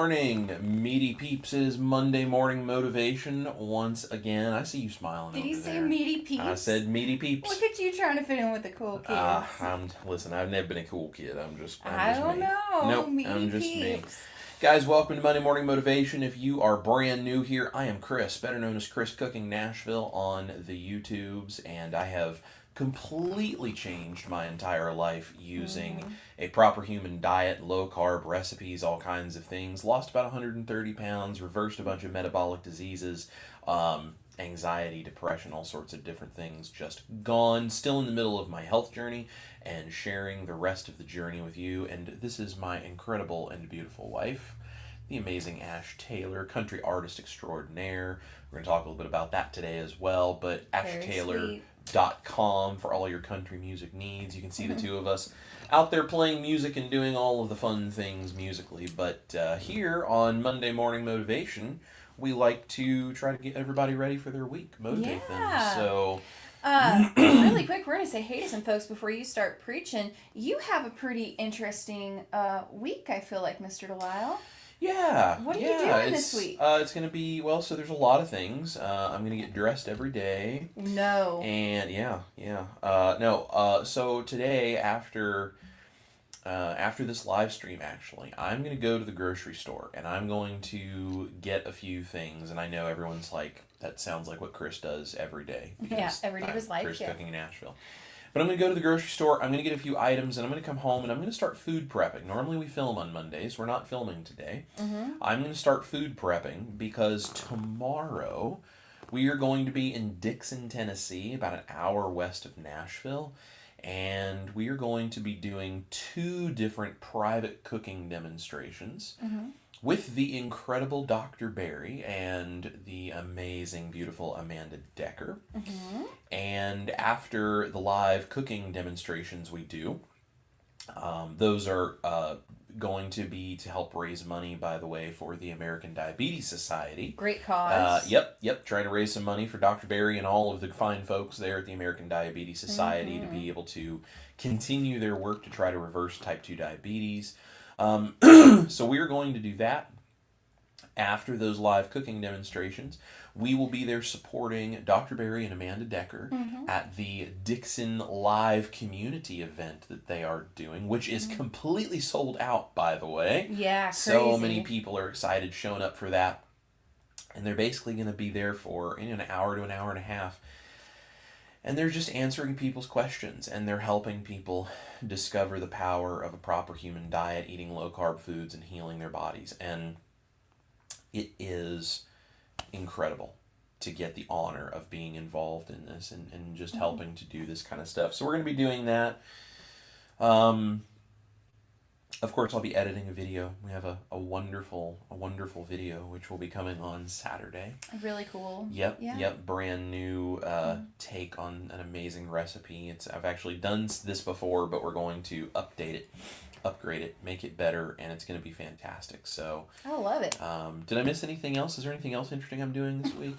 morning, meaty peeps' Monday morning motivation once again. I see you smiling. Did you say there. meaty peeps? I said meaty peeps. Look at you trying to fit in with the cool kids. Listen, I've never been a cool kid. I'm just I don't me. know. Nope, meaty I'm just peeps. me. Guys, welcome to Monday Morning Motivation. If you are brand new here, I am Chris, better known as Chris Cooking Nashville on the YouTubes, and I have completely changed my entire life using a proper human diet, low carb recipes, all kinds of things. Lost about 130 pounds, reversed a bunch of metabolic diseases, anxiety, depression, all sorts of different things just gone. Still in the middle of my health journey and sharing the rest of the journey with you. And this is my incredible and beautiful wife, the amazing Ash Taylor, country artist extraordinaire. We're going to talk a little bit about that today as well, but ashtaylor.com for all your country music needs. You can see the two of us out there playing music and doing all of the fun things musically. But here on Monday Morning Motivation, we like to try to get everybody ready for their week, motivate them. So, really quick, we're going to say hey to some folks before you start preaching. You have a pretty interesting week, I feel like, Mr. Delisle. Yeah. What are you doing this week? It's going to be, so there's a lot of things. I'm going to get dressed every day. No. And, so today, after this live stream, actually, I'm going to go to the grocery store, and I'm going to get a few things. And I know everyone's like, that sounds like what Chris does every day. Yeah, every day of his life. Chris Cooking in Nashville. But I'm going to go to the grocery store, I'm going to get a few items, and I'm going to come home, and I'm going to start food prepping. Normally we film on Mondays. We're not filming today. I'm going to start food prepping because tomorrow we are going to be in Dixon, Tennessee, about an hour west of Nashville, and we are going to be doing 2 different private cooking demonstrations with the incredible Dr. Barry and the amazing, beautiful Amanda Decker. And after the live cooking demonstrations we do, those are going to be to help raise money, by the way, for the American Diabetes Society. Great cause. Yep. Trying to raise some money for Dr. Barry and all of the fine folks there at the American Diabetes Society to be able to continue their work to try to reverse type 2 diabetes. So we're going to do that. After those live cooking demonstrations, we will be there supporting Dr. Barry and Amanda Decker at the Dixon Live community event that they are doing, which is completely sold out, by the way. Yeah, crazy. So many people are excited showing up for that. And they're basically going to be there for an hour to an hour and a half. And they're just answering people's questions, and they're helping people discover the power of a proper human diet, eating low-carb foods, and healing their bodies. And it is incredible to get the honor of being involved in this and just helping to do this kind of stuff. So we're going to be doing that. Of course, I'll be editing a video. We have a wonderful video which will be coming on Saturday. Really cool. Yep. Brand new take on an amazing recipe. I've actually done this before, but we're going to update it, upgrade it, make it better, and it's going to be fantastic. So I love it. Did I miss anything else? Is there anything else interesting I'm doing this week?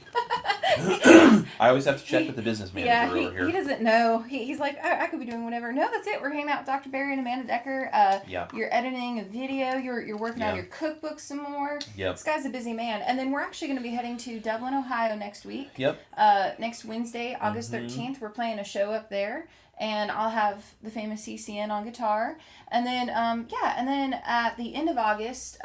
I always have to check with the business manager over here. He doesn't know. He's like, I could be doing whatever. No, that's it. We're hanging out with Dr. Barry and Amanda Decker. You're editing a video. You're working on your cookbook some more. Yep. This guy's a busy man. And then we're actually going to be heading to Dublin, Ohio next week. Yep. Next Wednesday, August 13th, we're playing a show up there. And I'll have the famous CCN on guitar. And then, and then at the end of August,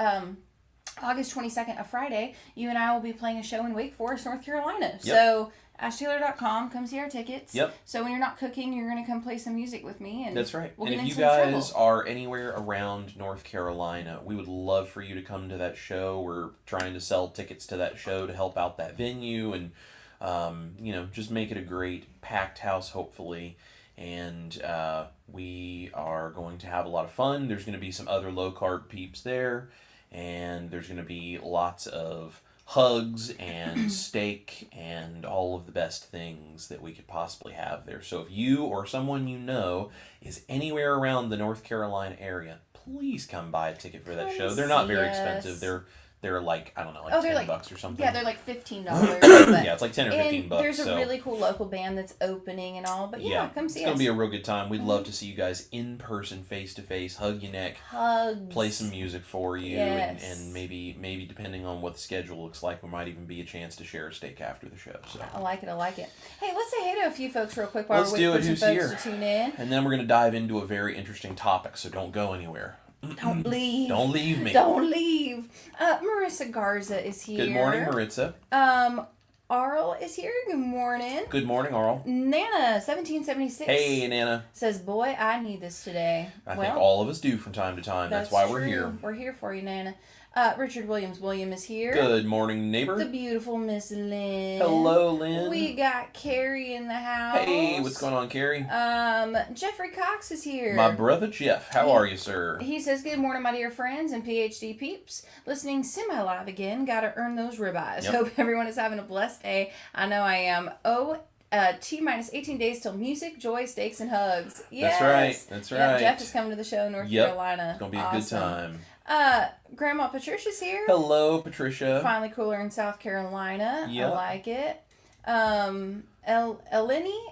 August 22nd, a Friday, you and I will be playing a show in Wake Forest, North Carolina. Yep. So, ashtaylor.com, come see our tickets. Yep. So when you're not cooking, you're going to come play some music with me. And that's right. We'll and get if you in some guys trouble. are anywhere around North Carolina, we would love for you to come to that show. We're trying to sell tickets to that show to help out that venue and, just make it a great packed house, hopefully. And we are going to have a lot of fun. There's going to be some other low-carb peeps there. And there's going to be lots of hugs and steak and all of the best things that we could possibly have there. So if you or someone you know is anywhere around the North Carolina area, please come buy a ticket for that show. They're not very expensive. They're like, I don't know, like they're $10 or something. Yeah, they're like $15. Yeah, it's like 10 or 15 bucks. There's a really cool local band that's opening and all. But yeah, come see us. It's going to be a real good time. We'd love to see you guys in person, face to face, hug your neck, play some music for you, and maybe depending on what the schedule looks like, there might even be a chance to share a steak after the show. So I like it. Hey, let's say hey to a few folks real quick while we're waiting for some folks to tune in. And then we're going to dive into a very interesting topic, so don't go anywhere. Don't leave. Don't leave me. Don't leave. Marissa Garza is here. Good morning, Maritza. Arl is here. Good morning. Good morning, Arl. Nana, 1776. Hey, Nana. Says, boy, I need this today. I think all of us do from time to time. That's why we're here. We're here for you, Nana. Richard William is here. Good morning, neighbor. The beautiful Miss Lynn. Hello, Lynn. We got Carrie in the house. Hey, what's going on, Carrie? Jeffrey Cox is here. My brother Jeff. How are you, sir? He says, good morning, my dear friends and PhD peeps. Listening semi-live again. Gotta earn those ribeyes. Yep. Hope everyone is having a blessed day. I know I am. T-minus 18 days till music, joy, steaks, and hugs. Yes. That's right. Jeff is coming to the show in North Carolina. It's going to be a good time. Grandma Patricia's here. Hello, Patricia. Finally cooler in South Carolina. Yep. I like it. Eleni,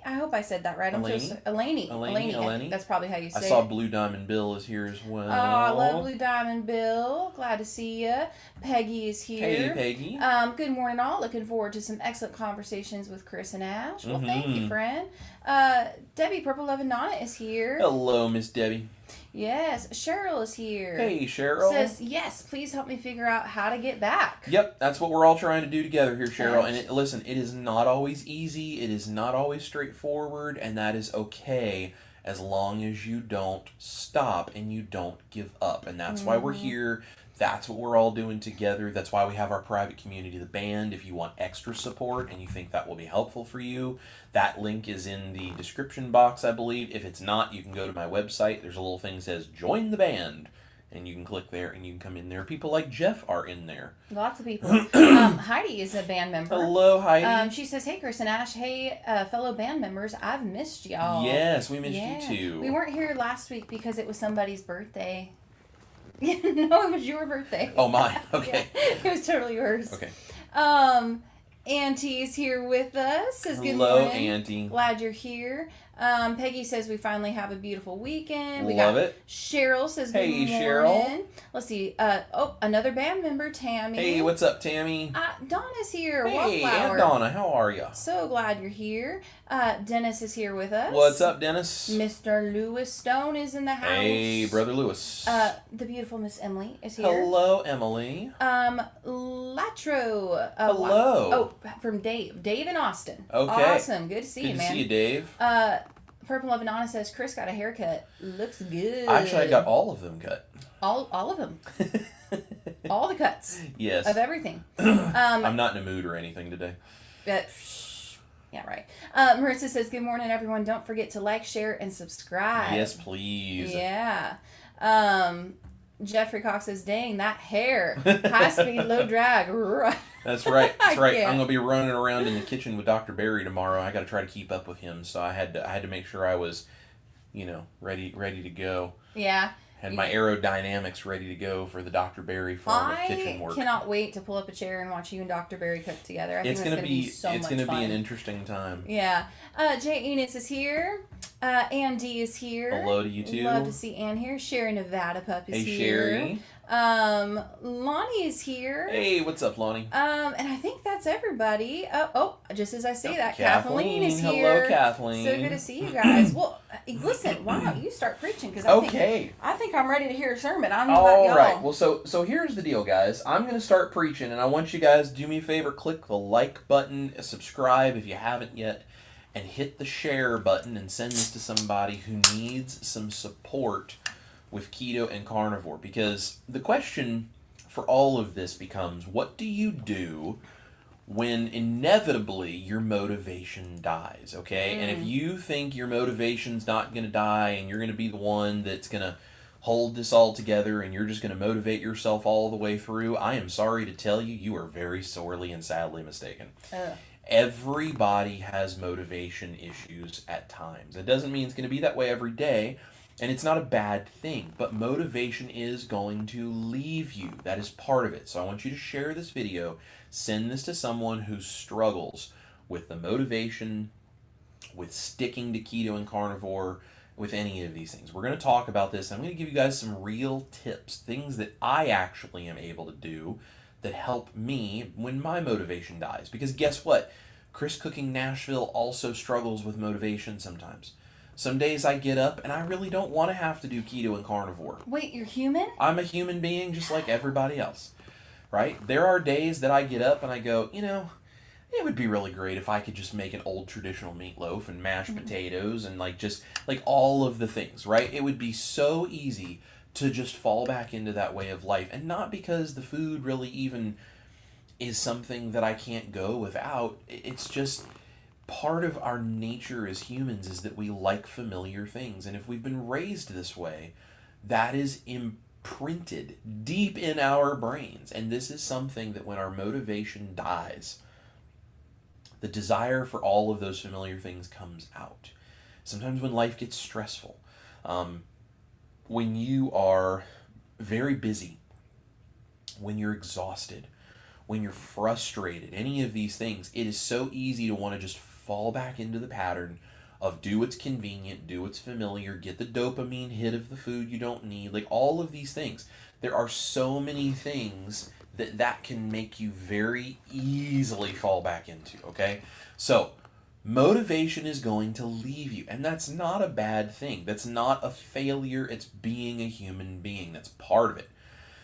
I hope I said that right. Eleni. That's probably how you say it. I saw Blue Diamond Bill is here as well. Oh, I love Blue Diamond Bill. Glad to see you. Peggy is here. Hey, Peggy. Good morning, all. Looking forward to some excellent conversations with Chris and Ash. Well, thank you, friend. Debbie Purple Lovin' Nana is here. Hello, Miss Debbie. Yes, Cheryl is here. Hey, Cheryl. Says, yes, please help me figure out how to get back. Yep, that's what we're all trying to do together here, Cheryl. And listen, it is not always easy. It is not always straightforward, and that is okay as long as you don't stop and you don't give up. And that's why we're here. That's what we're all doing together. That's why we have our private community, the band. If you want extra support and you think that will be helpful for you, that link is in the description box, I believe. If it's not, you can go to my website. There's a little thing that says join the band, and you can click there and you can come in there. People like Jeff are in there. Lots of people. Heidi is a band member. Hello, Heidi. She says, hey, Chris and Ash. Hey, fellow band members. I've missed y'all. Yes, we missed you too. We weren't here last week because it was somebody's birthday. No, it was your birthday. Oh, mine. Okay. It was totally yours. Okay. Auntie is here with us. Says, good Hello, morning. Auntie. Glad you're here. Peggy says we finally have a beautiful weekend. Love it. Cheryl says good morning. Hey, Cheryl. Let's see. Another band member, Tammy. Hey, what's up, Tammy? Donna's here. Hey, Wallflower. Aunt Donna, how are you? So glad you're here. Dennis is here with us. What's up, Dennis? Mr. Lewis Stone is in the house. Hey, Brother Lewis. The beautiful Miss Emily is here. Hello, Emily. Latro. Hello. From Dave. Dave in Austin. Okay. Awesome. Good to see you, man. Good to see you, Dave. Purple Love Anana says Chris got a haircut. Looks good. Actually, I got all of them cut. All of them. All the cuts. Yes. Of everything. I'm not in a mood or anything today. Yeah, right. Marissa says, good morning, everyone. Don't forget to like, share, and subscribe. Yes, please. Yeah. Jeffrey Cox says, dang, that hair. High speed, low drag. That's right. That's right. I'm gonna be running around in the kitchen with Dr. Barry tomorrow. I got to try to keep up with him, so I had to make sure I was, ready to go. Yeah. Had my aerodynamics ready to go for the Dr. Barry form of kitchen work. I cannot wait to pull up a chair and watch you and Dr. Barry cook together. I think it's gonna be so much fun. It's gonna be an interesting time. Yeah. Jay Enos is here. Ann D is here. Hello to you too. Love to see Ann here. Sherry Nevada Pup is here. Hey, Sherry. Lonnie is here. Hey, what's up, Lonnie? And I think that's everybody. Just as I say that, Kathleen is here. Hello, Kathleen. So good to see you guys. Well, listen, why don't you start preaching? Because I think I'm ready to hear a sermon. I don't know about y'all. All right. Well, so here's the deal, guys. I'm going to start preaching, and I want you guys to do me a favor. Click the like button, subscribe if you haven't yet, and hit the share button and send this to somebody who needs some support with Keto and Carnivore. Because the question for all of this becomes, what do you do when inevitably your motivation dies, okay? And if you think your motivation's not going to die and you're going to be the one that's going to hold this all together and you're just going to motivate yourself all the way through, I am sorry to tell you, you are very sorely and sadly mistaken. Everybody has motivation issues at times. It doesn't mean it's going to be that way every day. And it's not a bad thing, but motivation is going to leave you. That is part of it. So I want you to share this video, send this to someone who struggles with the motivation, with sticking to keto and carnivore, with any of these things. We're going to talk about this. I'm going to give you guys some real tips, things that I actually am able to do that help me when my motivation dies. Because guess what? Chris Cooking Nashville also struggles with motivation sometimes. Some days I get up and I really don't want to have to do keto and carnivore. Wait, you're human? I'm a human being just like everybody else, right? There are days that I get up and I go, it would be really great if I could just make an old traditional meatloaf and mashed potatoes and just all of the things, right? It would be so easy to just fall back into that way of life. And not because the food really even is something that I can't go without. It's just part of our nature as humans is that we like familiar things. And if we've been raised this way, that is imprinted deep in our brains. And this is something that when our motivation dies, the desire for all of those familiar things comes out. Sometimes when life gets stressful, when you are very busy, when you're exhausted, when you're frustrated, any of these things, it is so easy to want to just fall back into the pattern of do what's convenient, do what's familiar, get the dopamine hit of the food you don't need, all of these things. There are so many things that can make you very easily fall back into, okay? So, motivation is going to leave you, and that's not a bad thing. That's not a failure. It's being a human being. That's part of it.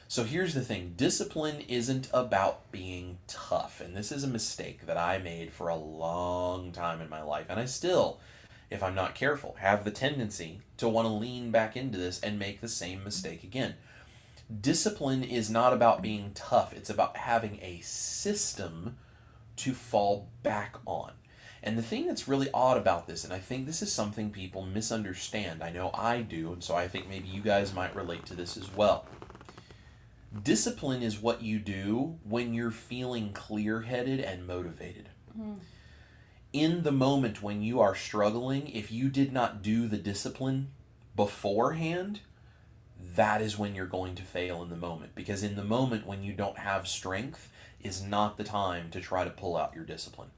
So here's the thing. Discipline isn't about being tough, and this is a mistake that I made for a long time in my life, and I still, if I'm not careful, have the tendency to want to lean back into this and make the same mistake again. Discipline is not about being tough. It's about having a system to fall back on. And the thing that's really odd about this, and I think this is something people misunderstand, I know I do, and so I think maybe you guys might relate to this as well. Discipline is what you do when you're feeling clear-headed and motivated. In the moment when you are struggling, if you did not do the discipline beforehand, that is when you're going to fail in the moment. Because in the moment when you don't have strength is not the time to try to pull out your discipline.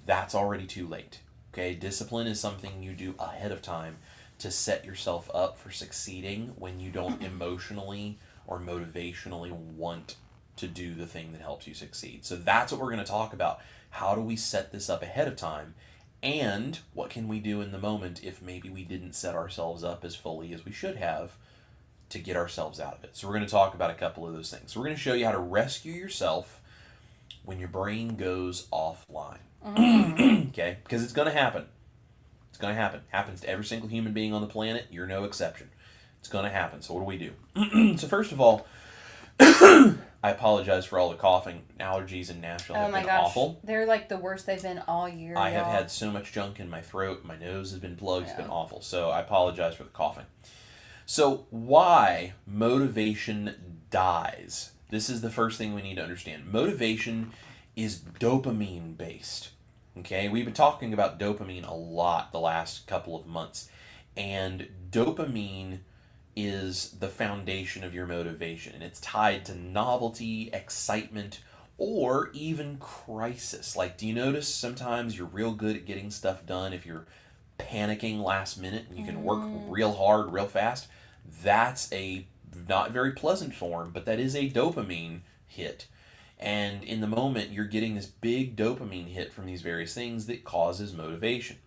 That's already too late. Okay, discipline is something you do ahead of time to set yourself up for succeeding when you don't emotionally or motivationally want to do the thing that helps you succeed. So that's what we're going to talk about. How do we set this up ahead of time? And what can we do in the moment if maybe we didn't set ourselves up as fully as we should have to get ourselves out of it? So we're going to talk about a couple of those things. So we're going to show you how to rescue yourself when your brain goes offline. Okay? Because it's going to happen. It's going to happen. Happens to every single human being on the planet. You're no exception. It's going to happen. So what do we do? So first of all, I apologize for all the coughing. Allergies in Nashville have been awful. They're the worst they've been all year. I have had so much junk in my throat. My nose has been plugged. It's been awful. So I apologize for the coughing. So why motivation dies? This is the first thing we need to understand. Motivation is dopamine based. Okay, we've been talking about dopamine a lot the last couple of months. And dopamine is the foundation of your motivation. And it's tied to novelty, excitement, or even crisis. Do you notice sometimes you're real good at getting stuff done if you're panicking last minute and you can work real hard, real fast? That's a not very pleasant form, but that is a dopamine hit. And in the moment, you're getting this big dopamine hit from these various things that causes motivation.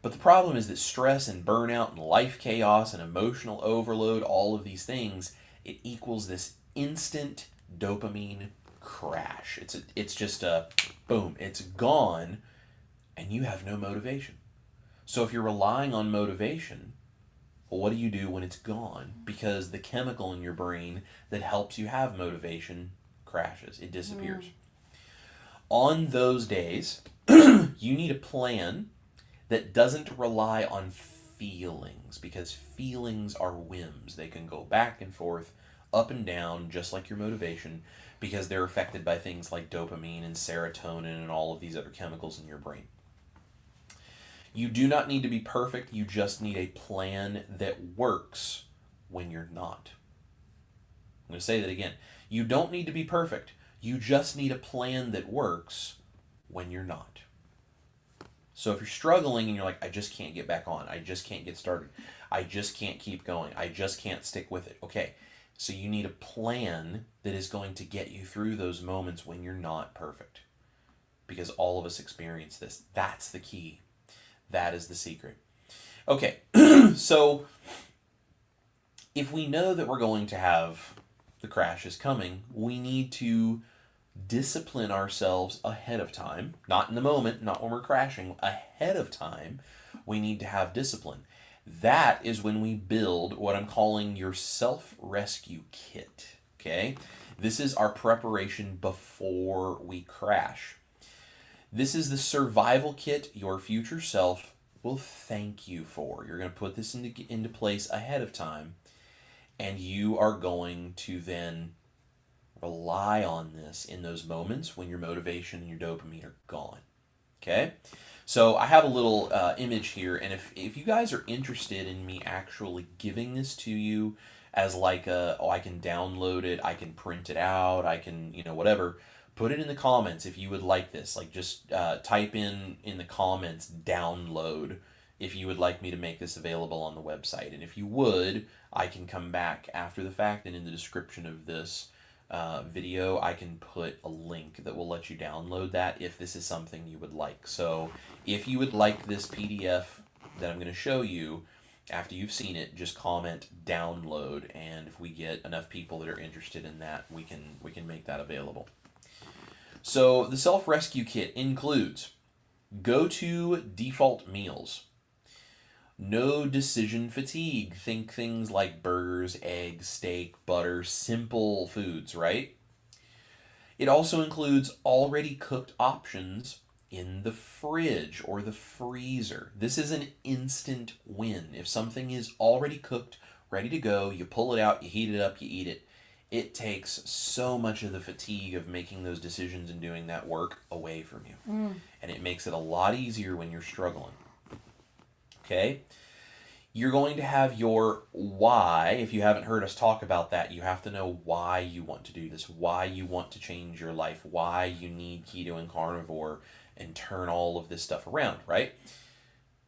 But the problem is that stress and burnout and life chaos and emotional overload, all of these things, it equals this instant dopamine crash. It's just a boom, it's gone, and you have no motivation. So if you're relying on motivation, well, what do you do when it's gone? Because the chemical in your brain that helps you have motivation crashes. It disappears. On those days, you need a plan that doesn't rely on feelings, because feelings are whims. They can go back and forth, up and down, just like your motivation, because they're affected by things like dopamine and serotonin and all of these other chemicals in your brain. You do not need to be perfect. You just need a plan that works when you're not. I'm going to say that again. You don't need to be perfect. You just need a plan that works when you're not. So if you're struggling and you're like, I just can't get back on, I just can't get started, I just can't keep going, I just can't stick with it. Okay, so you need a plan that is going to get you through those moments when you're not perfect. Because all of us experience this. That's the key. That is the secret. Okay, so if we know that we're going to have the crashes coming, we need to discipline ourselves ahead of time. Not in the moment, not when we're crashing. Ahead of time, we need to have discipline. That is when we build what I'm calling your self-rescue kit. Okay? This is our preparation before we crash. This is the survival kit your future self will thank you for. You're going to put this into place ahead of time, and you are going to then rely on this in those moments when your motivation and your dopamine are gone. Okay? So I have a little image here, and if you guys are interested in me actually giving this to you as like I can download it, I can print it out, I can, whatever, put it in the comments if you would like this. Like just type in the comments download if you would like me to make this available on the website. And if you would, I can come back after the fact, and in the description of this video, I can put a link that will let you download that if this is something you would like. So if you would like this PDF that I'm going to show you, after you've seen it, just comment download, and if we get enough people that are interested in that, we can make that available. So the self-rescue kit includes go-to default meals, no decision fatigue. Think things like burgers, eggs, steak, butter, simple foods, right? It also includes already cooked options in the fridge or the freezer. This is an instant win. If something is already cooked, ready to go, you pull it out, you heat it up, you eat it. It takes so much of the fatigue of making those decisions and doing that work away from you. And it makes it a lot easier when you're struggling. Okay? You're going to have your why. If you haven't heard us talk about that, you have to know why you want to do this, why you want to change your life, why you need Keto and Carnivore and turn all of this stuff around, right?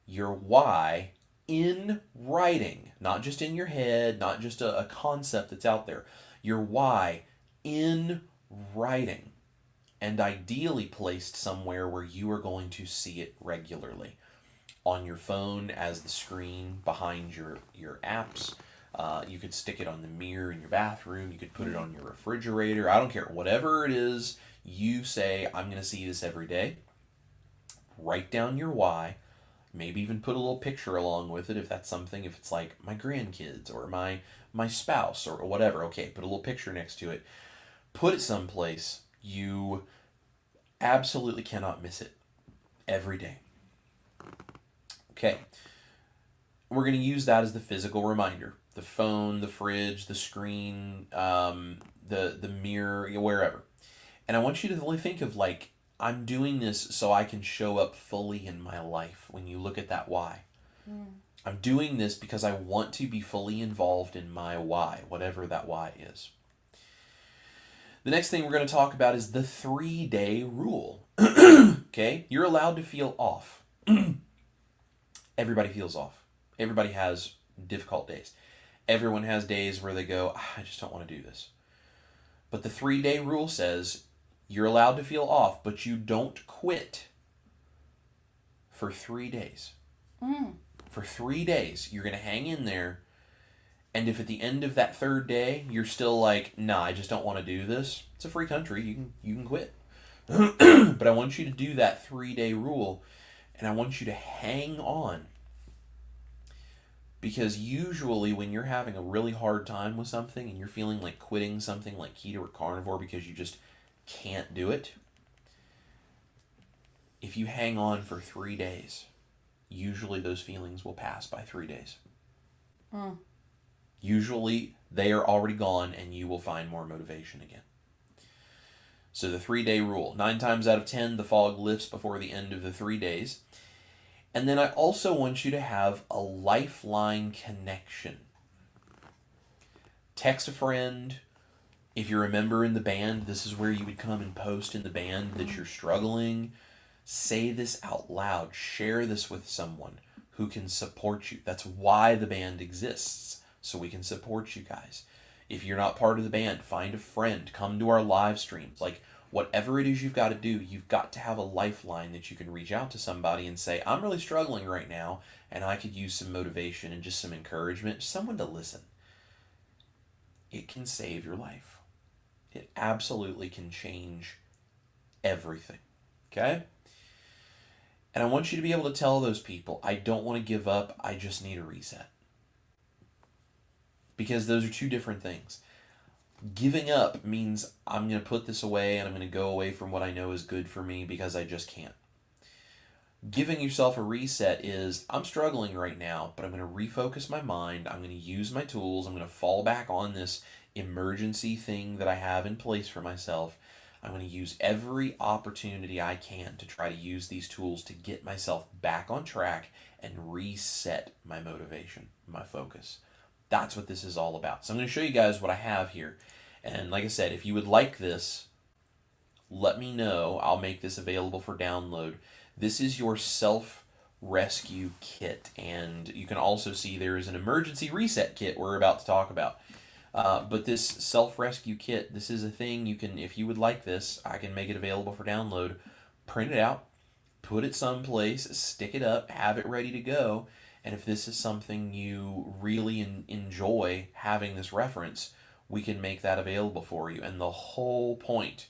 Your why in writing, not just in your head, not just a concept that's out there. Your why in writing, and ideally placed somewhere where you are going to see it regularly. On your phone as the screen behind your apps. You could stick it on the mirror in your bathroom. You could put it on your refrigerator. I don't care. Whatever it is, you say, I'm going to see this every day. Write down your why. Maybe even put a little picture along with it if that's something. If it's like my grandkids or my spouse or whatever. Okay, put a little picture next to it. Put it someplace. You absolutely cannot miss it every day. Okay, we're going to use that as the physical reminder. The phone, the fridge, the screen, the mirror, wherever. And I want you to really think of like, I'm doing this so I can show up fully in my life when you look at that why. I'm doing this because I want to be fully involved in my why, whatever that why is. The next thing we're going to talk about is the 3-day rule. Okay, you're allowed to feel off. Everybody feels off. Everybody has difficult days. Everyone has days where they go, I just don't want to do this. But the 3-day rule says you're allowed to feel off, but you don't quit for 3 days. For 3 days, you're going to hang in there. And if at the end of that 3rd day, you're still like, nah, I just don't want to do this, it's a free country. You can quit. But I want you to do that 3-day rule. And I want you to hang on. Because usually when you're having a really hard time with something and you're feeling like quitting something like keto or carnivore because you just can't do it, if you hang on for 3 days, usually those feelings will pass by 3 days. Usually they are already gone and you will find more motivation again. So the 3-day rule. 9 times out of 10, the fog lifts before the end of the 3 days. And then I also want you to have a lifeline connection. Text a friend. If you're a member in the band, this is where you would come and post in the band that you're struggling. Say this out loud. Share this with someone who can support you. That's why the band exists, so we can support you guys. If you're not part of the band, find a friend. Come to our live streams. Like, whatever it is you've got to do, you've got to have a lifeline that you can reach out to somebody and say, I'm really struggling right now, and I could use some motivation and just some encouragement, someone to listen. It can save your life. It absolutely can change everything. Okay? And I want you to be able to tell those people, I don't want to give up, I just need a reset. Because those are two different things. Giving up means I'm going to put this away and I'm going to go away from what I know is good for me because I just can't. Giving yourself a reset is, I'm struggling right now, but I'm going to refocus my mind, I'm going to use my tools, I'm going to fall back on this emergency thing that I have in place for myself. I'm going to use every opportunity I can to try to use these tools to get myself back on track and reset my motivation, my focus. That's what this is all about. So I'm going to show you guys what I have here. And like I said, if you would like this, let me know. I'll make this available for download. This is your self-rescue kit. And you can also see there is an emergency reset kit we're about to talk about. But this self-rescue kit, this is a thing you can, if you would like this, I can make it available for download. Print it out, put it someplace, stick it up, have it ready to go. And if this is something you really enjoy having this reference, we can make that available for you. And the whole point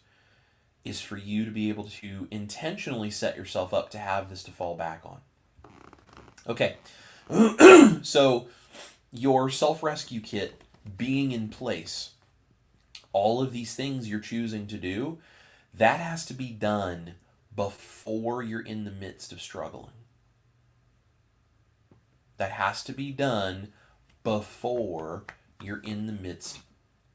is for you to be able to intentionally set yourself up to have this to fall back on. Okay, so your self-rescue kit being in place, all of these things you're choosing to do, that has to be done before you're in the midst of struggling. That has to be done before you're in the midst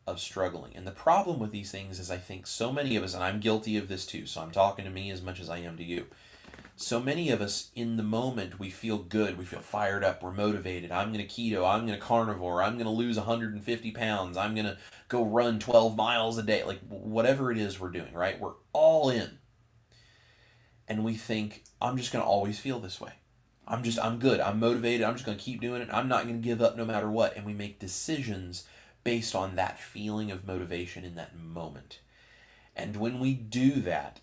of struggling. And the problem with these things is I think so many of us, and I'm guilty of this too, so I'm talking to me as much as I am to you. So many of us in the moment, we feel good, we feel fired up, we're motivated. I'm going to keto, I'm going to carnivore, I'm going to lose 150 pounds, I'm going to go run 12 miles a day. Like whatever it is we're doing, right? We're all in. And we think, I'm just going to always feel this way. I'm good, I'm motivated, I'm just going to keep doing it, I'm not going to give up no matter what. And we make decisions based on that feeling of motivation in that moment. And when we do that,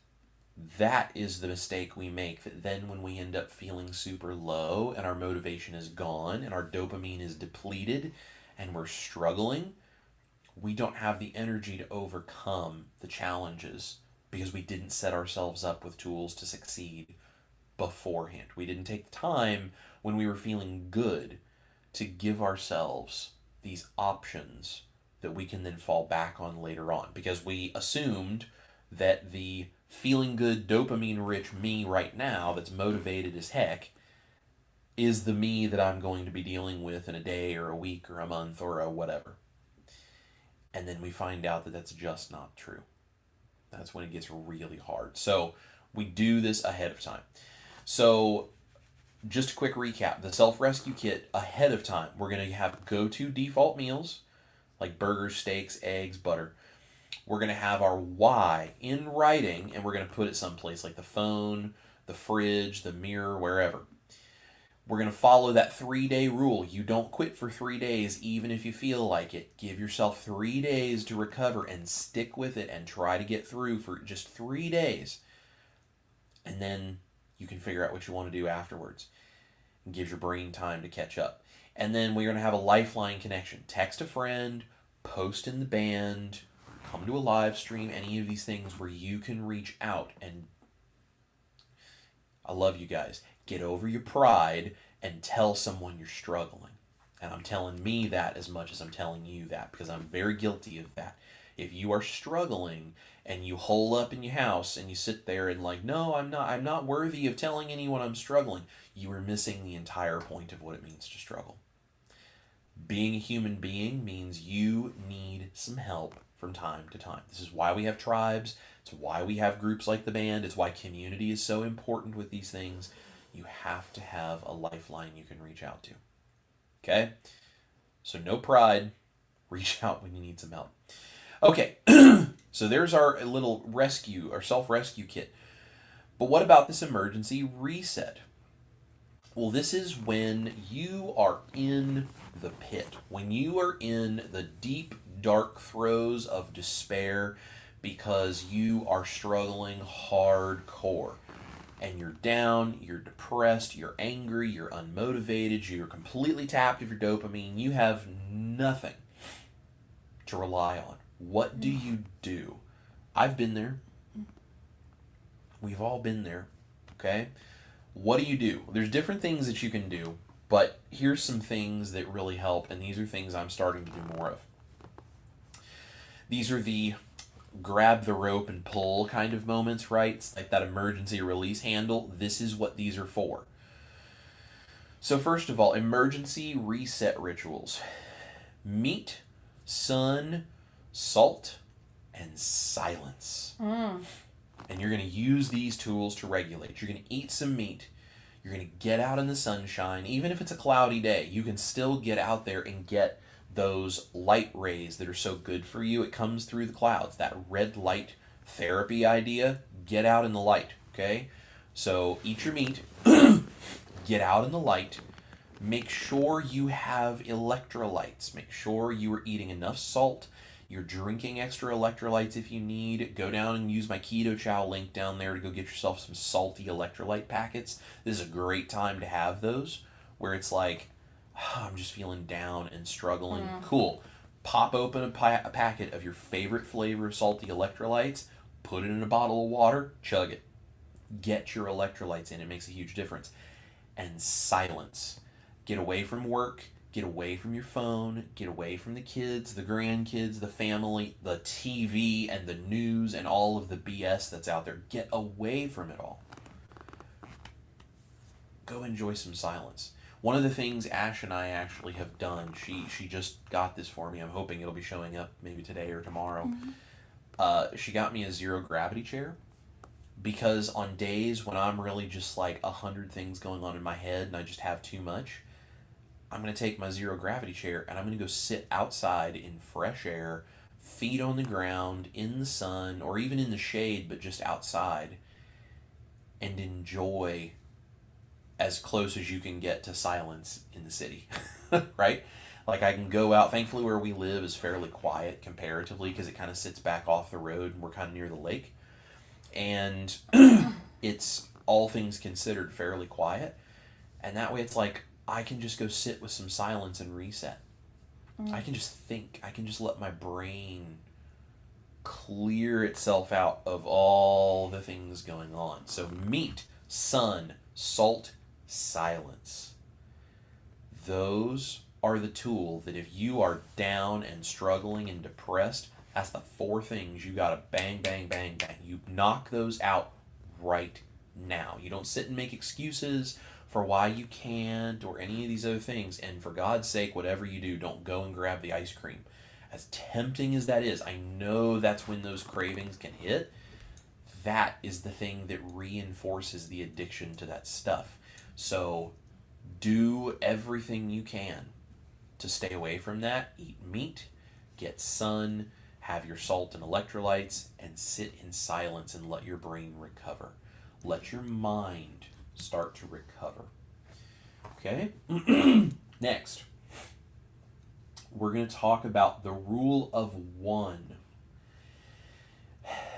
that is the mistake we make. That then when we end up feeling super low and our motivation is gone and our dopamine is depleted and we're struggling, we don't have the energy to overcome the challenges because we didn't set ourselves up with tools to succeed beforehand. We didn't take the time when we were feeling good to give ourselves these options that we can then fall back on later on, because we assumed that the feeling good, dopamine rich me right now that's motivated as heck is the me that I'm going to be dealing with in a day or a week or a month or a whatever. And then we find out that that's just not true. That's when it gets really hard. So we do this ahead of time. So just a quick recap. The self-rescue kit ahead of time, we're going to have go-to default meals like burgers, steaks, eggs, butter. We're going to have our why in writing, and we're going to put it someplace like the phone, the fridge, the mirror, wherever. We're going to follow that 3-day rule. You don't quit for 3 days, even if you feel like it. Give yourself 3 days to recover and stick with it and try to get through for just 3 days. And then you can figure out what you want to do afterwards. It gives your brain time to catch up. And then we're going to have a lifeline connection. Text a friend, post in the band, come to a live stream, any of these things where you can reach out. And I love you guys. Get over your pride and tell someone you're struggling. And I'm telling me that as much as I'm telling you that, because I'm very guilty of that. If you are struggling and you hole up in your house and you sit there and like, no, I'm not worthy of telling anyone I'm struggling, you are missing the entire point of what it means to struggle. Being a human being means you need some help from time to time. This is why we have tribes. It's why we have groups like the band. It's why community is so important with these things. You have to have a lifeline you can reach out to. Okay? So no pride. Reach out when you need some help. Okay, so there's our little rescue, our self-rescue kit. But what about this emergency reset? Well, this is when you are in the pit, when you are in the deep, dark throes of despair because you are struggling hardcore. And you're down, you're depressed, you're angry, you're unmotivated, you're completely tapped of your dopamine, you have nothing to rely on. What do you do? I've been there. We've all been there. Okay? What do you do? There's different things that you can do, but here's some things that really help, and these are things I'm starting to do more of. These are the grab the rope and pull kind of moments, right? It's like that emergency release handle. This is what these are for. So first of all, emergency reset rituals. Meat, sun, salt, and silence. And you're going to use these tools to regulate. You're going to eat some meat. You're going to get out in the sunshine. Even if it's a cloudy day, you can still get out there and get those light rays that are so good for you. It comes through the clouds. That red light therapy idea, get out in the light, okay? So eat your meat, get out in the light, make sure you have electrolytes, make sure you are eating enough salt, you're drinking extra electrolytes if you need. Go down and use my Keto Chow link down there to go get yourself some salty electrolyte packets. This is a great time to have those, where it's like, I'm just feeling down and struggling. Cool. Pop open a packet of your favorite flavor of salty electrolytes, put it in a bottle of water, chug it. Get your electrolytes in. It makes a huge difference. And silence. Get away from work. Get away from your phone. Get away from the kids, the grandkids, the family, the TV, and the news, and all of the BS that's out there. Get away from it all. Go enjoy some silence. One of the things Ash and I actually have done, she just got this for me. I'm hoping it'll be showing up maybe today or tomorrow. She got me a zero gravity chair, because on days when I'm really just like 100 things going on in my head and I just have too much, I'm going to take my zero gravity chair and I'm going to go sit outside in fresh air, feet on the ground, in the sun, or even in the shade, but just outside, and enjoy as close as you can get to silence in the city, right? Like I can go out. Thankfully, where we live is fairly quiet comparatively because it kind of sits back off the road and we're kind of near the lake. And it's, all things considered, fairly quiet. And that way it's like I can just go sit with some silence and reset. I can just think. I can just let my brain clear itself out of all the things going on. So meat, sun, salt, silence. Those are the tool that if you are down and struggling and depressed, that's the 4 things you gotta bang, bang, bang, bang. You knock those out right now. You don't sit and make excuses for why you can't or any of these other things. And for God's sake, whatever you do, don't go and grab the ice cream. As tempting as that is, I know that's when those cravings can hit. That is the thing that reinforces the addiction to that stuff. So do everything you can to stay away from that. Eat meat, get sun, have your salt and electrolytes, and sit in silence and let your brain recover. Let your mind start to recover. Okay? Next, we're going to talk about the rule of 1.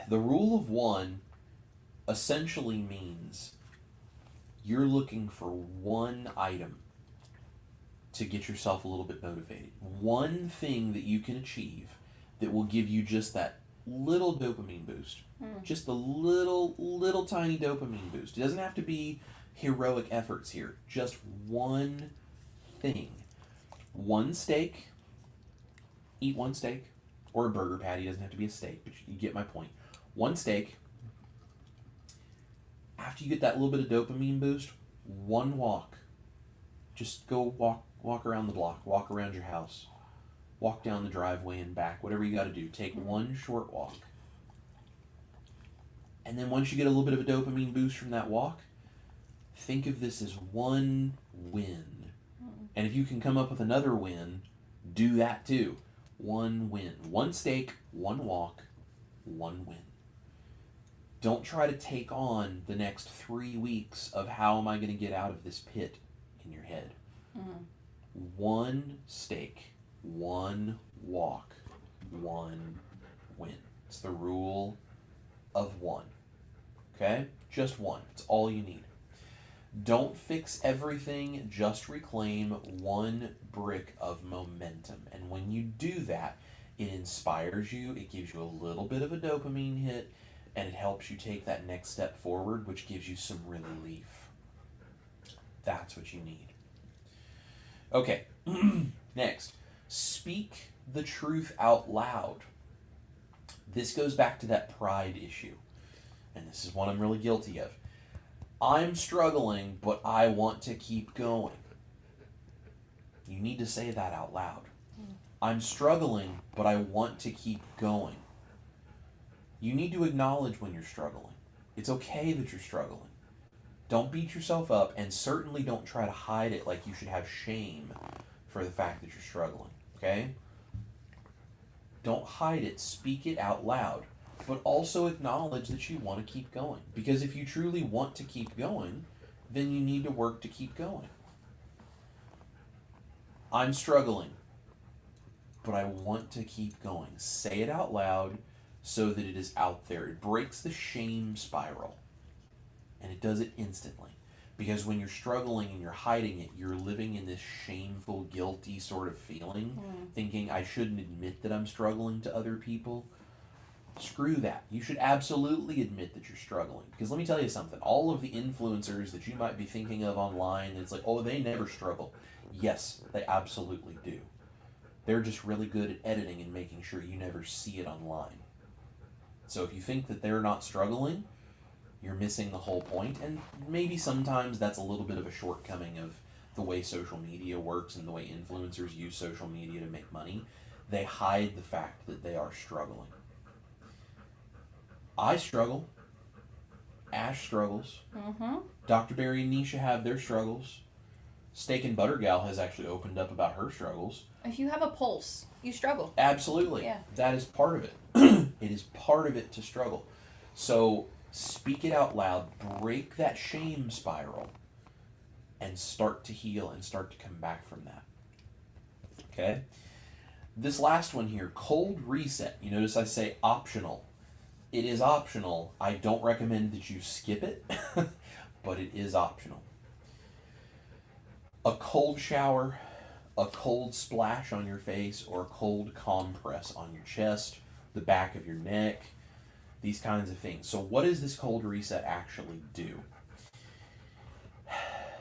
The rule of 1 essentially means you're looking for one item to get yourself a little bit motivated. One thing that you can achieve that will give you just that little dopamine boost. Just a little tiny dopamine boost. It doesn't have to be heroic efforts here. Just one thing. One steak. Eat one steak. Or a burger patty. It doesn't have to be a steak, but you get my point. One steak. After you get that little bit of dopamine boost, one walk. Just go walk around the block. Walk around your house. Walk down the driveway and back. Whatever you got to do. Take one short walk. And then once you get a little bit of a dopamine boost from that walk, Think of this as one win. And if you can come up with another win, do that too. One win. One steak, one walk, one win. Don't try to take on the next 3 weeks of how am I going to get out of this pit in your head. One steak, one walk, one win. It's the rule of one. Okay? Just one. It's all you need. Don't fix everything, just reclaim one brick of momentum. And when you do that, it inspires you, it gives you a little bit of a dopamine hit, and it helps you take that next step forward, which gives you some relief. That's what you need. Okay, next, speak the truth out loud. This goes back to that pride issue, and this is one I'm really guilty of. I'm struggling, but I want to keep going. You need to say that out loud. I'm struggling, but I want to keep going. You need to acknowledge when you're struggling. It's okay that you're struggling. Don't beat yourself up, and certainly don't try to hide it like you should have shame for the fact that you're struggling, okay? Don't hide it. Speak it out loud. But also acknowledge that you want to keep going. Because if you truly want to keep going, then you need to work to keep going. I'm struggling, but I want to keep going. Say it out loud so that it is out there. It breaks the shame spiral. And it does it instantly. Because when you're struggling and you're hiding it, you're living in this shameful, guilty sort of feeling, thinking, I shouldn't admit that I'm struggling to other people. Screw that. You should absolutely admit that you're struggling. Because let me tell you something. All of the influencers that you might be thinking of online, it's like, oh, they never struggle. Yes, they absolutely do. They're just really good at editing and making sure you never see it online. So if you think that they're not struggling, you're missing the whole point. And maybe sometimes that's a little bit of a shortcoming of the way social media works and the way influencers use social media to make money. They hide the fact that they are struggling. I struggle. Ash struggles. Dr. Barry and Nisha have their struggles. Steak and Butter Gal has actually opened up about her struggles. If you have a pulse, you struggle. Absolutely. Yeah. That is part of it. It is part of it to struggle. So speak it out loud. Break that shame spiral. And start to heal and start to come back from that. Okay? This last one here, cold reset. You notice I say optional. It is optional. I don't recommend that you skip it, but it is optional. A cold shower, a cold splash on your face, or a cold compress on your chest, the back of your neck, these kinds of things. So what does this cold reset actually do?